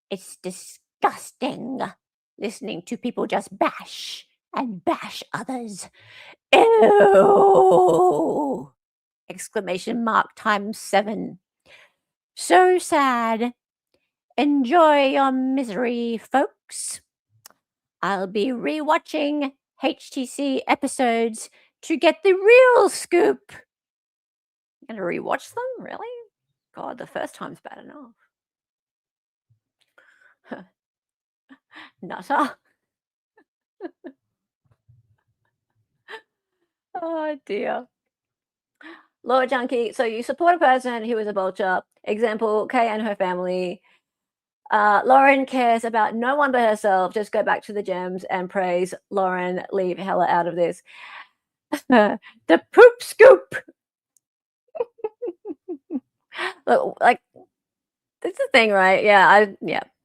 It's disgusting listening to people just bash and bash others. Ew! Exclamation mark times 7. So sad. Enjoy your misery, folks. I'll be rewatching HTC episodes to get the real scoop. You're gonna rewatch them? Really? God, the first time's bad enough. Nutter. Oh dear. Laura Junkie, so you support a person who is a vulture. Example, Kay and her family. Lauren cares about no one but herself. Just go back to the gems and praise Lauren. Leave Hella out of this. The poop scoop. Look, like, this is the thing, right? Yeah,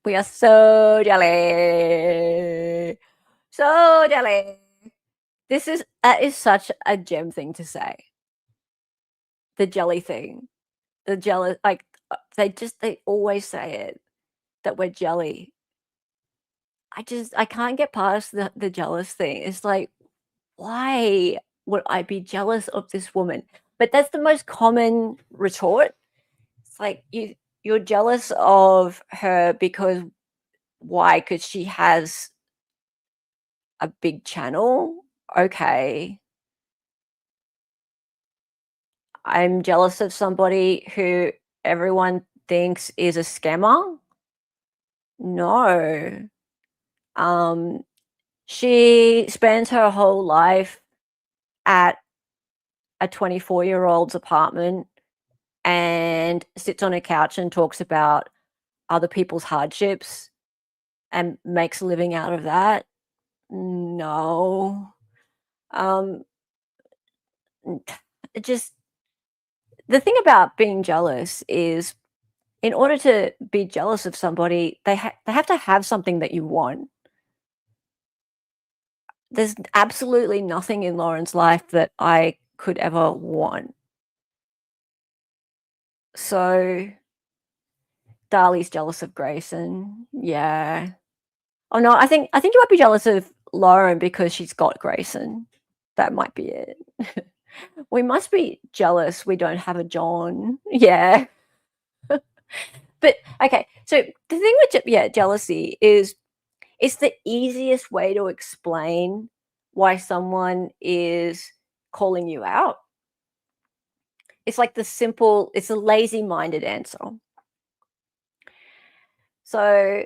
we are so jelly. So jelly. That is such a gem thing to say. The jelly thing. The jealous, like, they always say it, that we're jelly. I can't get past the jealous thing. It's like, why would I be jealous of this woman? But that's the most common retort. It's like, you're jealous of her because why? Because she has a big channel. Okay. I'm jealous of somebody who everyone thinks is a scammer. No. She spends her whole life at a 24-year-old's apartment and sits on a couch and talks about other people's hardships and makes a living out of that. No. The thing about being jealous is, in order to be jealous of somebody, they have to have something that you want. There's absolutely nothing in Lauren's life that I could ever want. So Dali's jealous of Grayson. Yeah. Oh no, I think you might be jealous of Lauren because she's got Grayson. That might be it. We must be jealous we don't have a John. Yeah. But okay, so the thing with jealousy is, it's the easiest way to explain why someone is calling you out. It's like it's a lazy-minded answer. So,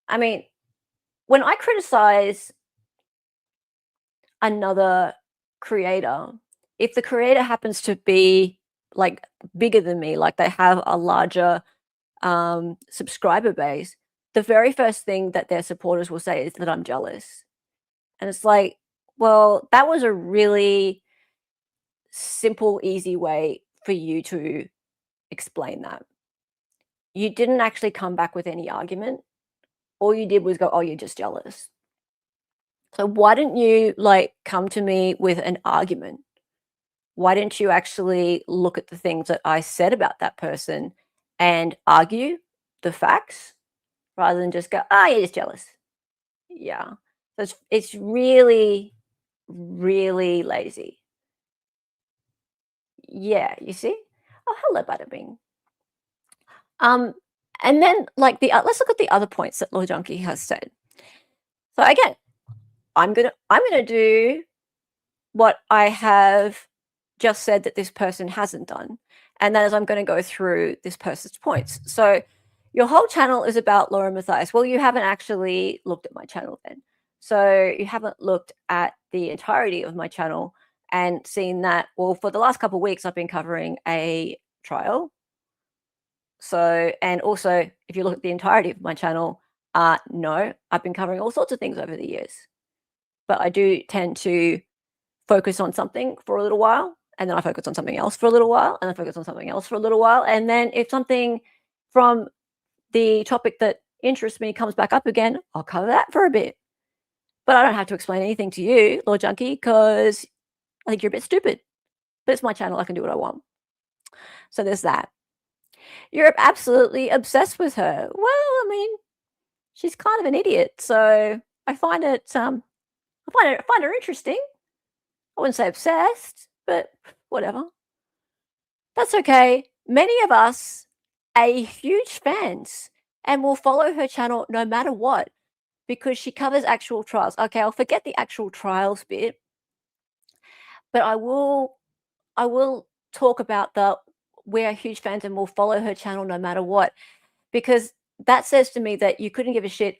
I mean, when I criticize another creator, if the creator happens to be like bigger than me, like they have a larger subscriber base, the very first thing that their supporters will say is that I'm jealous. And it's like, well, that was a really simple, easy way for you to explain that. You didn't actually come back with any argument. All you did was go, oh, you're just jealous. So why didn't you come to me with an argument? Why didn't you actually look at the things that I said about that person and argue the facts rather than just go, you're just jealous? Yeah. So it's really, really lazy. Yeah, you see? Oh, hello, Bada Bing. And then let's look at the other points that Lord Junkie has said. So again, I'm gonna do what I have just said that this person hasn't done, and that is I'm going to go through this person's points. So your whole channel is about Laura Mathias. Well, you haven't actually looked at my channel then. So you haven't looked at the entirety of my channel and seen that, well, for the last couple of weeks, I've been covering a trial. So, and also, if you look at the entirety of my channel, no, I've been covering all sorts of things over the years. But I do tend to focus on something for a little while, and then I focus on something else for a little while, and I focus on something else for a little while. And then if something from the topic that interests me comes back up again, I'll cover that for a bit. But I don't have to explain anything to you, Lord Junkie, because I think you're a bit stupid. But it's my channel. I can do what I want. So there's that. You're absolutely obsessed with her. Well, I mean, she's kind of an idiot. So I find it, I find her interesting. I wouldn't say obsessed, but whatever. That's okay. Many of us are huge fans and will follow her channel no matter what because she covers actual trials. Okay, I'll forget the actual trials bit, but I will talk about we're huge fans and we'll follow her channel no matter what, because that says to me that you couldn't give a shit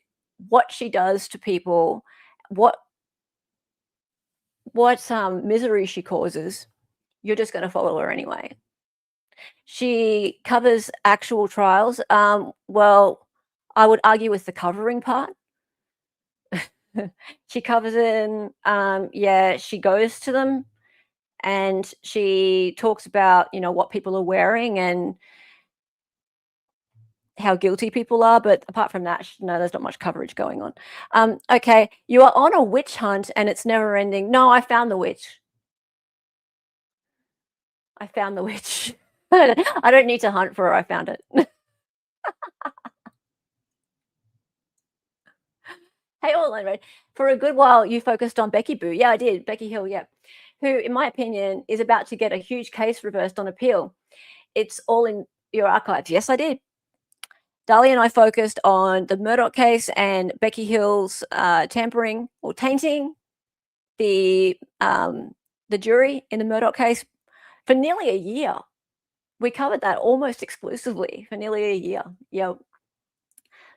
what she does to people, what misery she causes. You're just going to follow her anyway. She covers actual trials. Well, I would argue with the covering part. She covers in, yeah, she goes to them and she talks about, what people are wearing and how guilty people are. But apart from that, no, there's not much coverage going on. Okay, you are on a witch hunt and it's never ending. No, I found the witch. I found the witch. I don't need to hunt for her. I found it. Hey, all right. For a good while, you focused on Becky Boo. Yeah, I did. Becky Hill, yeah. Who, in my opinion, is about to get a huge case reversed on appeal. It's all in your archives. Yes, I did. Dahlia and I focused on the Murdoch case and Becky Hill's tampering or tainting the jury in the Murdoch case for nearly a year. We covered that almost exclusively for nearly a year. Yeah.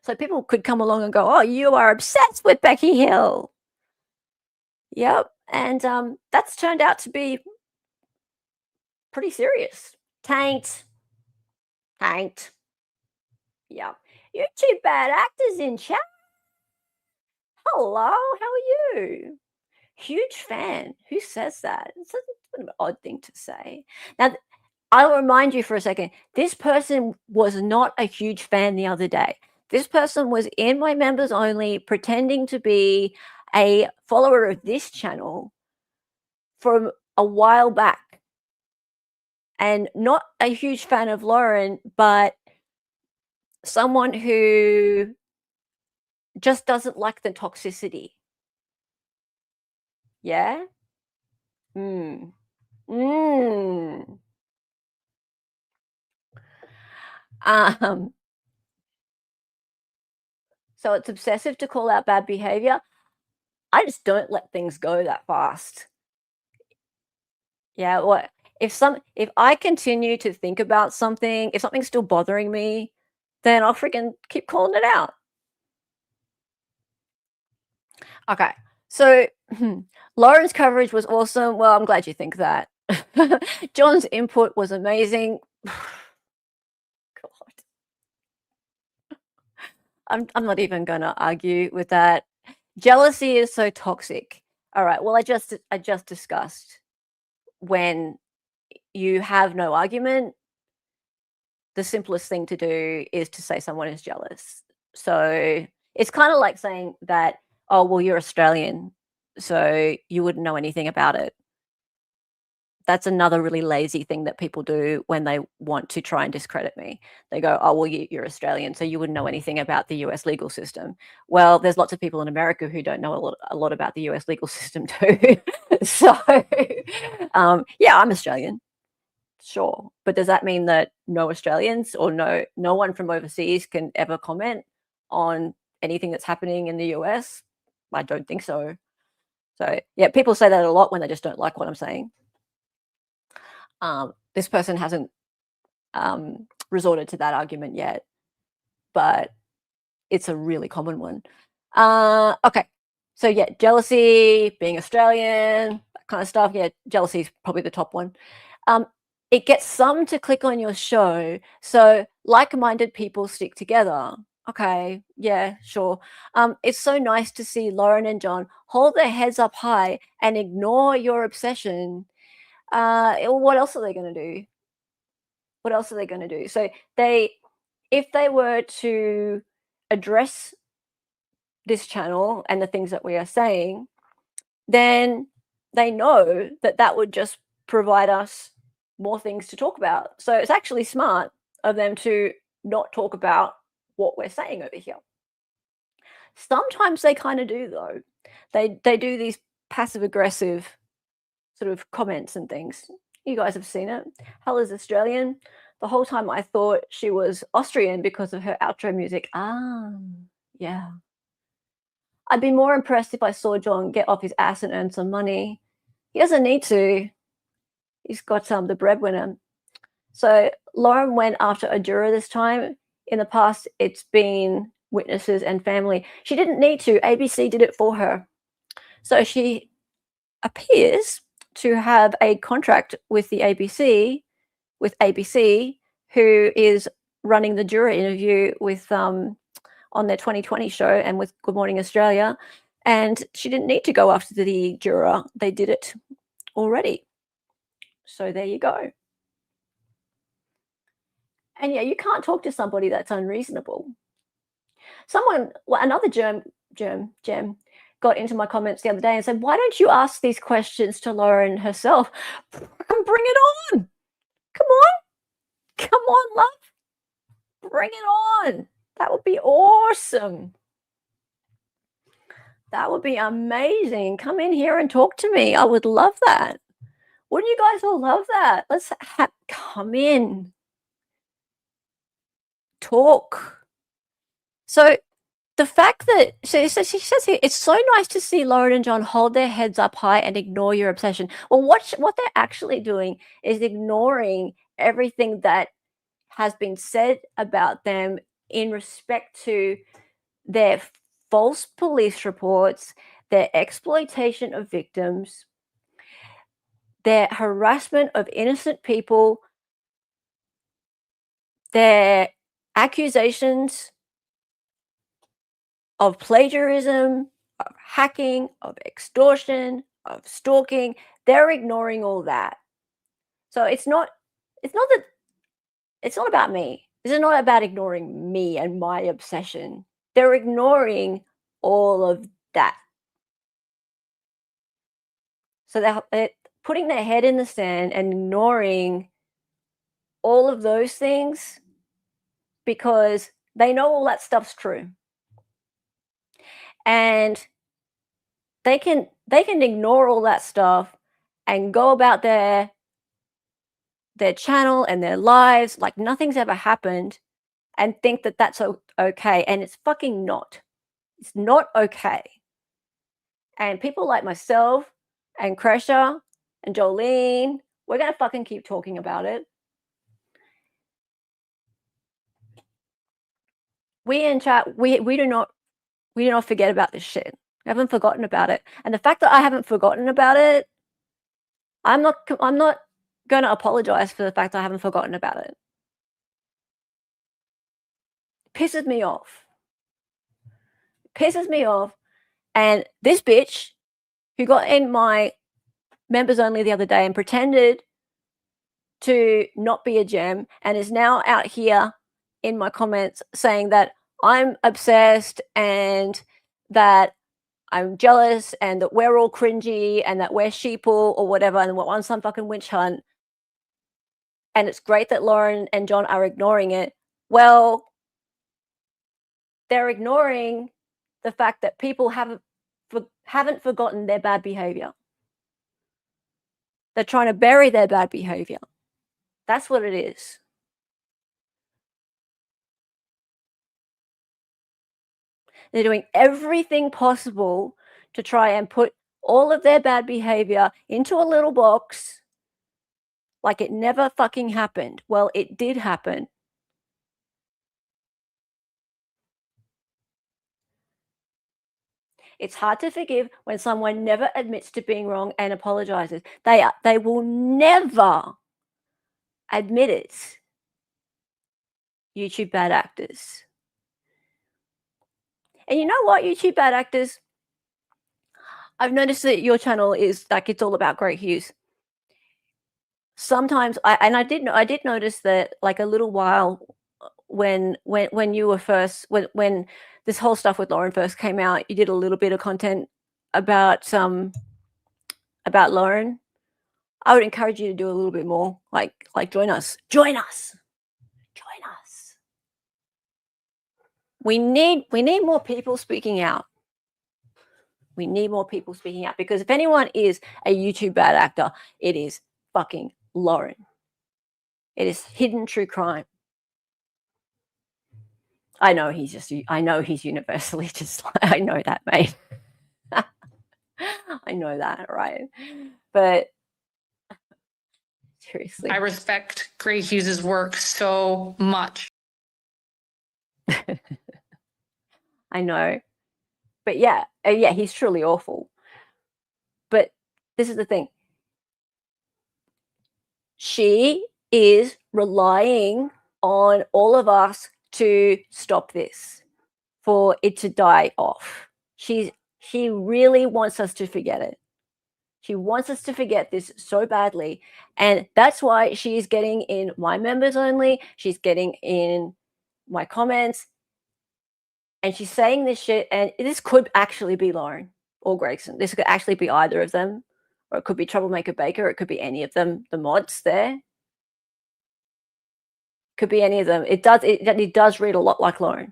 So people could come along and go, oh, you are obsessed with Becky Hill. Yep. And that's turned out to be pretty serious. Taint. Yeah. You two bad actors in chat. Hello, how are you? Huge fan. Who says that? It's an odd thing to say. Now, I'll remind you for a second, this person was not a huge fan the other day. This person was in my members only, pretending to be a follower of this channel from a while back. And not a huge fan of Lauren, but someone who just doesn't like the toxicity. Yeah? So it's obsessive to call out bad behavior. I just don't let things go that fast. Yeah, what if I continue to think about something, if something's still bothering me, then I'll freaking keep calling it out. Okay, so Lauren's coverage was awesome. Well, I'm glad you think that. John's input was amazing. God. I'm not even going to argue with that. Jealousy is so toxic. All right, well, I just discussed when you have no argument, the simplest thing to do is to say someone is jealous. So it's kind of like saying that, oh, well, you're Australian, so you wouldn't know anything about it. That's another really lazy thing that people do when they want to try and discredit me. They go, oh, well, you're Australian, so you wouldn't know anything about the US legal system. Well, there's lots of people in America who don't know a lot about the US legal system too. So, yeah, I'm Australian. Sure. But does that mean that no Australians or no one from overseas can ever comment on anything that's happening in the US? I don't think so. So, yeah, people say that a lot when they just don't like what I'm saying. This person hasn't resorted to that argument yet, but it's a really common one. Okay. So, yeah, jealousy, being Australian, that kind of stuff. Yeah, jealousy is probably the top one. It gets some to click on your show, so like-minded people stick together. Okay, yeah, sure. It's so nice to see Lauren and John hold their heads up high and ignore your obsession. What else are they going to do? What else are they going to do? So if they were to address this channel and the things that we are saying, then they know that that would just provide us more things to talk about. So it's actually smart of them to not talk about what we're saying over here. Sometimes they kind of do, though. They do these passive aggressive sort of comments and things. You guys have seen it. Hella's Australian. The whole time I thought she was Austrian because of her outro music. Ah, yeah. I'd be more impressed if I saw John get off his ass and earn some money. He doesn't need to. He's got the breadwinner. So Lauren went after a juror this time. In the past, it's been witnesses and family. She didn't need to. ABC did it for her. So she appears to have a contract with the ABC, who is running the juror interview with on their 2020 show and with Good Morning Australia. And she didn't need to go after the juror. They did it already. So there you go. And yeah, you can't talk to somebody that's unreasonable. Another gem got into my comments the other day and said, why don't you ask these questions to Lauren herself? Bring it on. Come on, love. Bring it on. That would be awesome. That would be amazing. Come in here and talk to me. I would love that. Wouldn't you guys all love that? Let's come in. Talk. So the fact that she says here, it's so nice to see Lauren and John hold their heads up high and ignore your obsession. Well, what they're actually doing is ignoring everything that has been said about them in respect to their false police reports, their exploitation of victims, their harassment of innocent people, their accusations of plagiarism, of hacking, of extortion, of stalking. They're ignoring all that. So it's not about me. This is not about ignoring me and my obsession. They're ignoring all of that. So they're putting their head in the sand and ignoring all of those things because they know all that stuff's true. And they can ignore all that stuff and go about their channel and their lives like nothing's ever happened and think that that's okay. And it's fucking not. It's not okay. And people like myself and Kresha and Jolene, we're going to fucking keep talking about it. We in chat, we do not forget about this shit. We haven't forgotten about it. And the fact that I haven't forgotten about it, I'm not going to apologize for the fact that I haven't forgotten about it. It pisses me off. And this bitch who got in my members only the other day and pretended to not be a gem and is now out here in my comments saying that I'm obsessed and that I'm jealous and that we're all cringy and that we're sheeple or whatever and we're on some fucking witch hunt. And it's great that Lauren and John are ignoring it. Well, they're ignoring the fact that people haven't forgotten their bad behavior. They're trying to bury their bad behavior. That's what it is. They're doing everything possible to try and put all of their bad behavior into a little box like it never fucking happened. Well, it did happen. It's hard to forgive when someone never admits to being wrong and apologizes. They will never admit it. YouTube bad actors. And you know what, YouTube bad actors? I've noticed that your channel is like it's all about Great Hughes. Sometimes I did notice that like a little while when you were first when this whole stuff with Lauren first came out, you did a little bit of content about about Lauren, I would encourage you to do a little bit more. Like join us. Join us. Join us. We need more people speaking out. We need more people speaking out, because if anyone is a YouTube bad actor, it is fucking Lauren. It is hidden true crime. I know he's universally just I know that, mate. I know that, right? But seriously. I respect Gray Hughes's work so much. I know. But yeah, he's truly awful. But this is the thing. She is relying on all of us to stop this, for it to die off. She really wants us to forget it. She wants us to forget this so badly. And that's why she's getting in my members only. She's getting in my comments. And she's saying this shit. And this could actually be Lauren or Gregson. This could actually be either of them. Or it could be Troublemaker Baker. Or it could be any of them, the mods there. Could be any of them. It does read a lot like Lauren.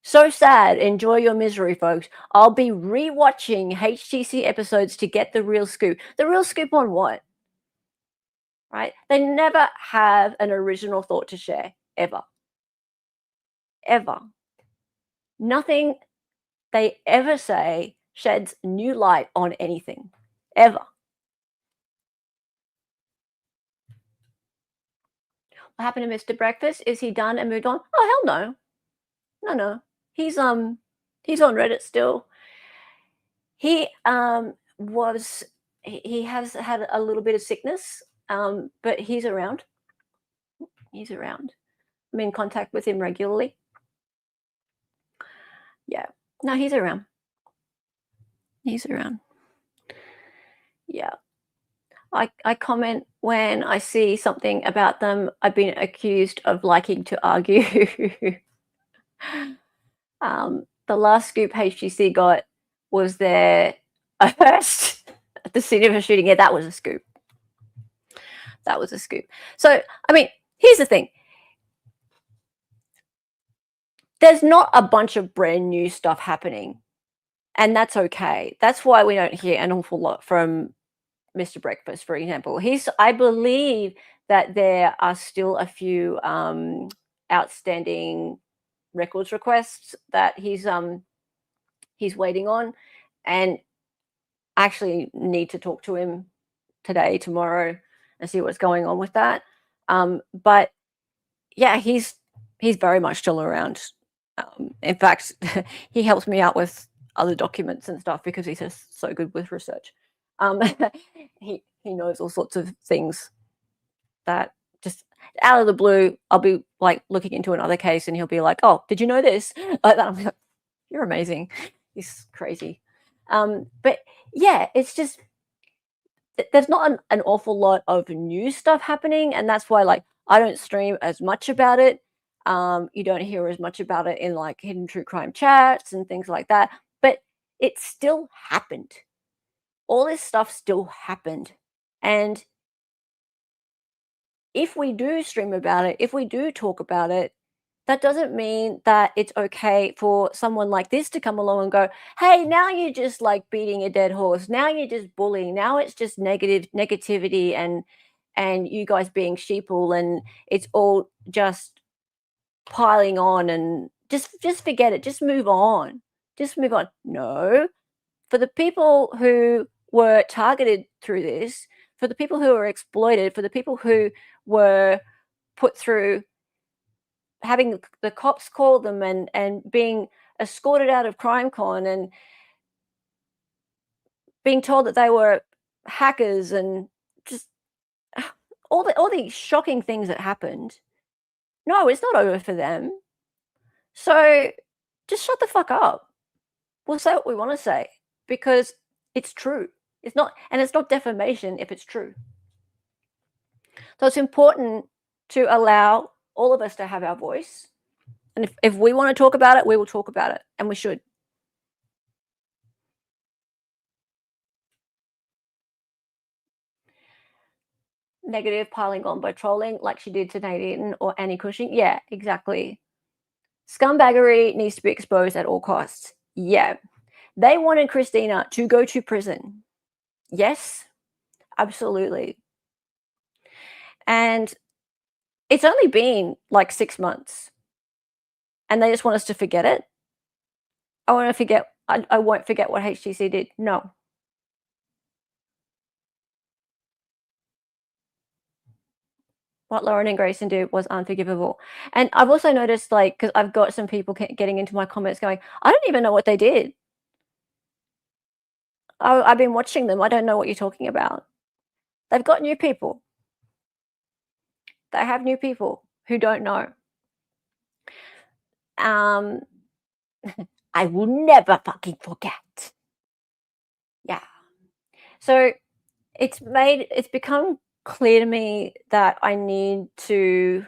So sad. Enjoy your misery, folks. I'll be rewatching HTC episodes to get the real scoop. The real scoop on what? Right? They never have an original thought to share, ever. Ever. Nothing they ever say sheds new light on anything. Ever. What happened to Mr. Breakfast? Is he done and moved on? Oh, hell no. No. He's on Reddit still. He he has had a little bit of sickness, but he's around. He's around. I'm in contact with him regularly. Yeah. No, he's around. He's around. Yeah. I comment when I see something about them I've been accused of liking to argue. The last scoop HGC got was their arrest at the scene of a shooting. Yeah, that was a scoop. That was a scoop. So, I mean, here's the thing. There's not a bunch of brand new stuff happening, and that's okay. That's why we don't hear an awful lot from Mr. Breakfast, for example. I believe that there are still a few outstanding records requests that he's waiting on, and I actually need to talk to him today, tomorrow, and see what's going on with that. But yeah, he's very much still around. In fact, he helps me out with other documents and stuff because he's just so good with research. He knows all sorts of things that just out of the blue, I'll be like looking into another case and he'll be like, "Oh, did you know this?" Like that. I'm like, "You're amazing." He's crazy. But yeah, it's just there's not an awful lot of new stuff happening, and that's why like I don't stream as much about it. You don't hear as much about it in like hidden true crime chats and things like that, but it still happened. All this stuff still happened. And if we do stream about it, if we do talk about it, that doesn't mean that it's okay for someone like this to come along and go, "Hey, now you're just like beating a dead horse. Now you're just bullying. Now it's just negativity and you guys being sheeple and it's all just piling on and just forget it. Just move on. Just move on." No. For the people who were targeted through this, for the people who were exploited, for the people who were put through having the cops call them and being escorted out of CrimeCon and being told that they were hackers and just all these shocking things that happened. No, it's not over for them. So just shut the fuck up. We'll say what we want to say because it's true. It's not defamation if it's true. So it's important to allow all of us to have our voice. And if we want to talk about it, we will talk about it. And we should. negative piling on by trolling like she did to Nadine or Annie Cushing. Yeah, exactly. Scumbaggery needs to be exposed at all costs. Yeah. They wanted Christina to go to prison. Yes, absolutely. And it's only been like 6 months. And they just want us to forget it. I won't forget what HTC did. No. What Lauren and Grayson did was unforgivable. And I've also noticed, like, because I've got some people getting into my comments going, I don't even know what they did. I've been watching them. I don't know what you're talking about. They've got new people. They have new people who don't know. I will never fucking forget. Yeah. So it's become clear to me that I need to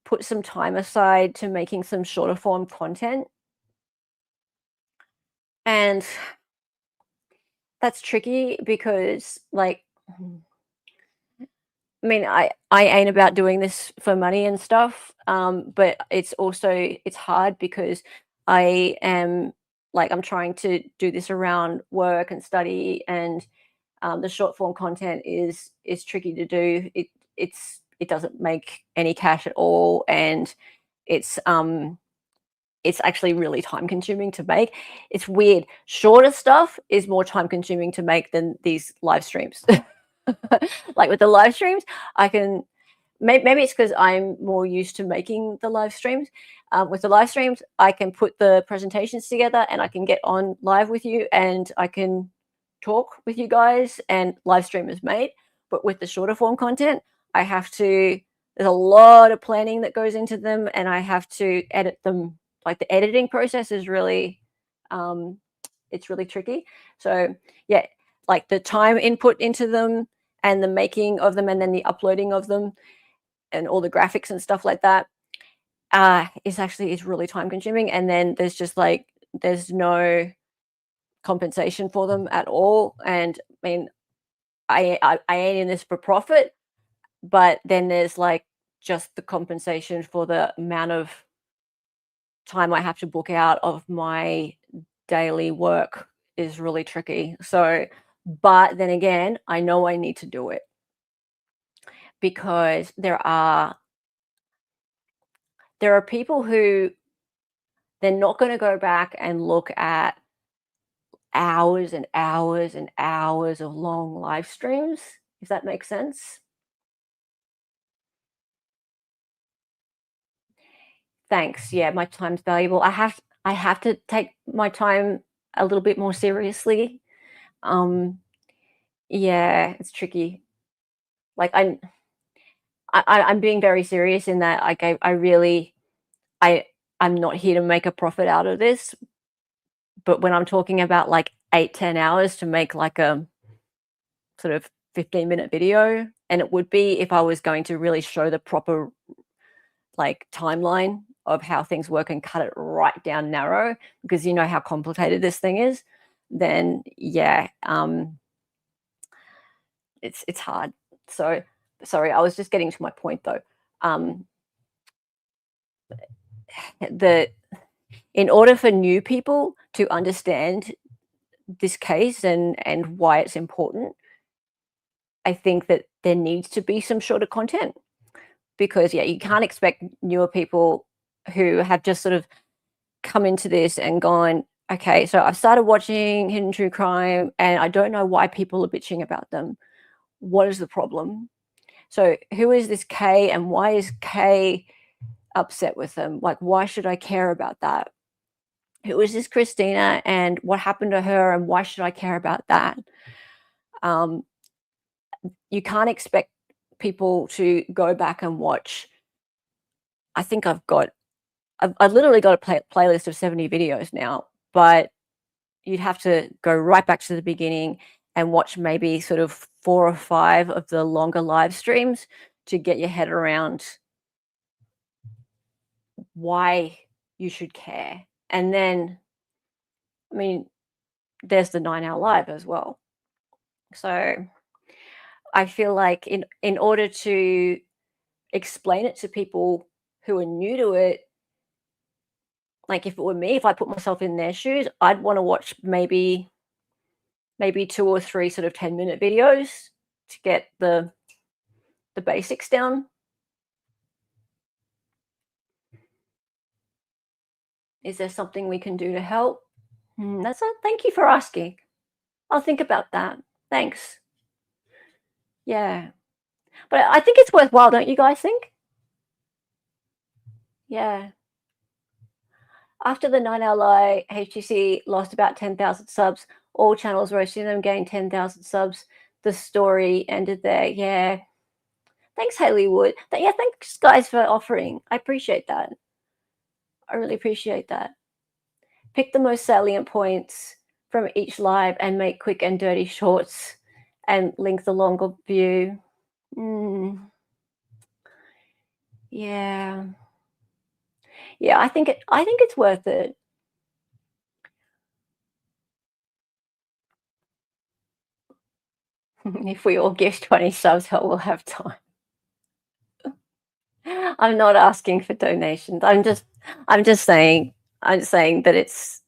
put some time aside to making some shorter form content. And that's tricky because, like, I mean, I ain't about doing this for money and stuff, but it's hard because I am, like, I'm trying to do this around work and study, and the short form content is tricky to do. It doesn't make any cash at all, and it's actually really time consuming to make. It's weird. Shorter stuff is more time consuming to make than these live streams. Like with the live streams, I can, maybe it's because I'm more used to making the live streams. With the live streams, I can put the presentations together and I can get on live with you and I can talk with you guys and live stream is made. But with the shorter form content, there's a lot of planning that goes into them and I have to edit them. Like the editing process is really, it's really tricky. So yeah, like the time input into them and the making of them and then the uploading of them and all the graphics and stuff like that is really time consuming. And then there's no compensation for them at all. And I mean, I ain't in this for profit, but then there's like just the compensation for the amount of time I have to book out of my daily work is really tricky. So, but then again, I know I need to do it because there are people who they're not going to go back and look at hours and hours and hours of long live streams, if that makes sense. Thanks. Yeah, my time's valuable. I have to take my time a little bit more seriously. Yeah, it's tricky. Like I'm being very serious in that I'm not here to make a profit out of this. But when I'm talking about like 8-10 hours to make like a sort of 15-minute video, and it would be if I was going to really show the proper like timeline of how things work and cut it right down narrow, because you know how complicated this thing is, then yeah, it's hard. So sorry, I was just getting to my point though. In order for new people to understand this case and why it's important, I think that there needs to be some shorter content, because yeah, you can't expect newer people who have just sort of come into this and gone, okay, so I've started watching hidden true crime and I don't know why people are bitching about them. What is the problem? So who is this Kay and why is Kay upset with them? Like, why should I care about that? Who is this Christina and what happened to her and why should I care about that? You can't expect people to go back and watch. I think I've literally got a playlist of 70 videos now, but you'd have to go right back to the beginning and watch maybe sort of 4 or 5 of the longer live streams to get your head around why you should care. And then, I mean, there's the 9-hour live as well. So I feel like in order to explain it to people who are new to it, like if it were me, if I put myself in their shoes, I'd want to watch maybe 2 or 3 sort of 10-minute videos to get the basics down. Is there something we can do to help? Thank you for asking. I'll think about that. Thanks. Yeah. But I think it's worthwhile, don't you guys think? Yeah. After the 9-hour lie, HTC lost about 10,000 subs. All channels roasting them gained 10,000 subs. The story ended there. Yeah. Thanks, Haleywood. Yeah, thanks, guys, for offering. I appreciate that. I really appreciate that. Pick the most salient points from each live and make quick and dirty shorts and link the longer view. Yeah. Yeah, I think it's worth it. If we all give 20 subs, I will have time. I'm not asking for donations. I'm just saying that it's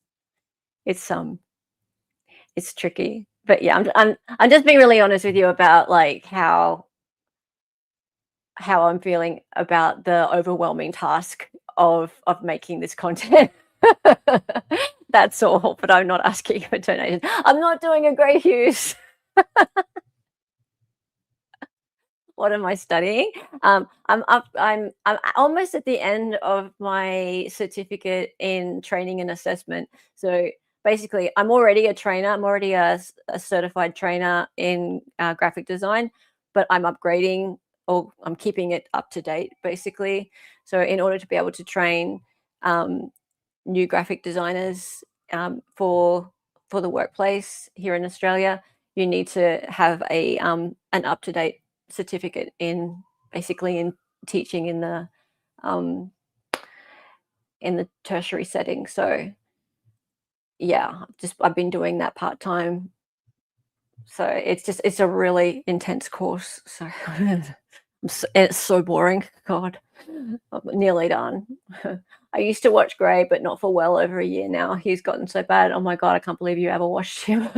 tricky. But yeah, I'm just being really honest with you about like how I'm feeling about the overwhelming task of making this content. That's all, but I'm not asking for donations. I'm not doing a Grey Hughes. What am I studying? I'm almost at the end of my certificate in training and assessment. So basically, I'm already a trainer. I'm already a certified trainer in graphic design, but I'm upgrading, or I'm keeping it up to date, basically. So in order to be able to train new graphic designers for the workplace here in Australia, you need to have an up-to-date certificate in teaching in the tertiary setting. So yeah, I've been doing that part-time. So it's a really intense course. So it's so boring. God, I'm nearly done. I used to watch Grey, but not for well over a year now. He's gotten so bad. Oh my God, I can't believe you ever watched him.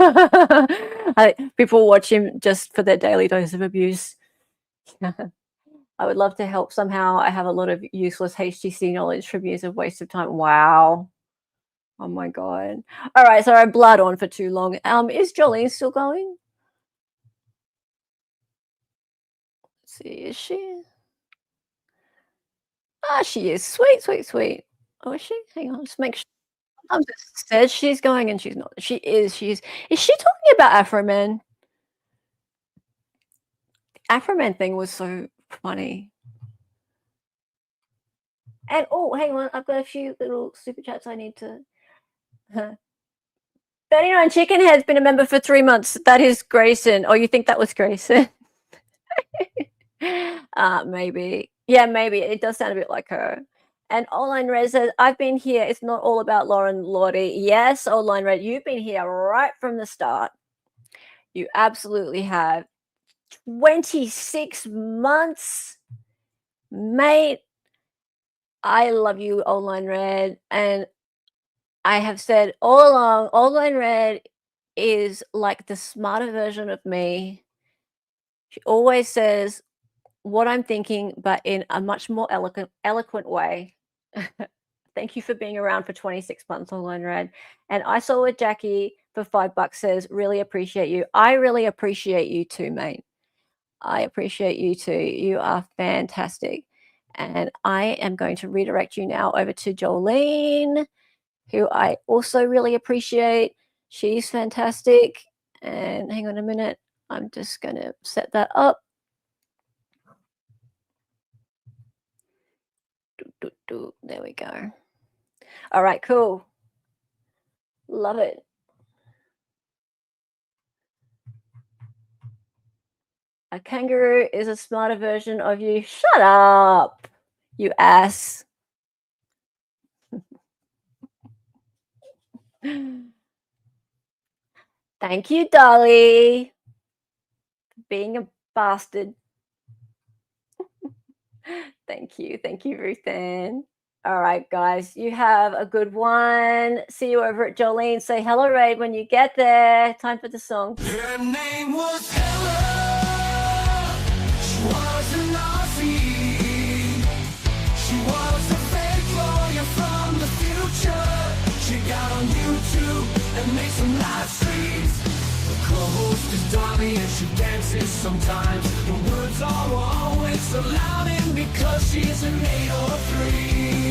People watch him just for their daily dose of abuse. I would love to help somehow. I have a lot of useless HTC knowledge from years of waste of time. Wow. Oh my God. All right, so I blurred on for too long. Is Jolene still going? Let's see, is she? Ah, she is. Sweet, sweet, sweet. Oh, is she? Hang on, just make sure. Sometimes it says she's going and she's not. She is. Is she talking about Afro Man? Afro Man thing was so funny. And oh, hang on, I've got a few little super chats I need to. 39 Chicken Head's been a member for 3 months. That is Grayson. Oh, you think that was Grayson? Maybe. Yeah, maybe. It does sound a bit like her. And Online Red says, I've been here. It's not all about Lauren Lottie. Yes, Online Red, you've been here right from the start. You absolutely have. 26 months, mate. I love you, Online Red. And I have said all along, Online Red is like the smarter version of me. She always says what I'm thinking, but in a much more eloquent way. Thank you for being around for 26 months, Online Red. And I saw what Jackie for $5 says, really appreciate you. I really appreciate you too, mate. I appreciate you too. You are fantastic. And I am going to redirect you now over to Jolene, who I also really appreciate. She's fantastic. And hang on a minute. I'm just going to set that up. There we go. All right, cool. Love it. A kangaroo is a smarter version of you. Shut up, you ass. Thank you, Dolly, for being a bastard. Thank you, Ruth Ann. All right, guys, you have a good one. See you over at Jolene. Say hello, Raid, when you get there. Time for the song. Her name was Ella. She was an Aussie. She was a fake lawyer from the future. She got on YouTube and made some live streams. The co-host is Donnie and she dances sometimes. The words are always so loud and because she's an 803.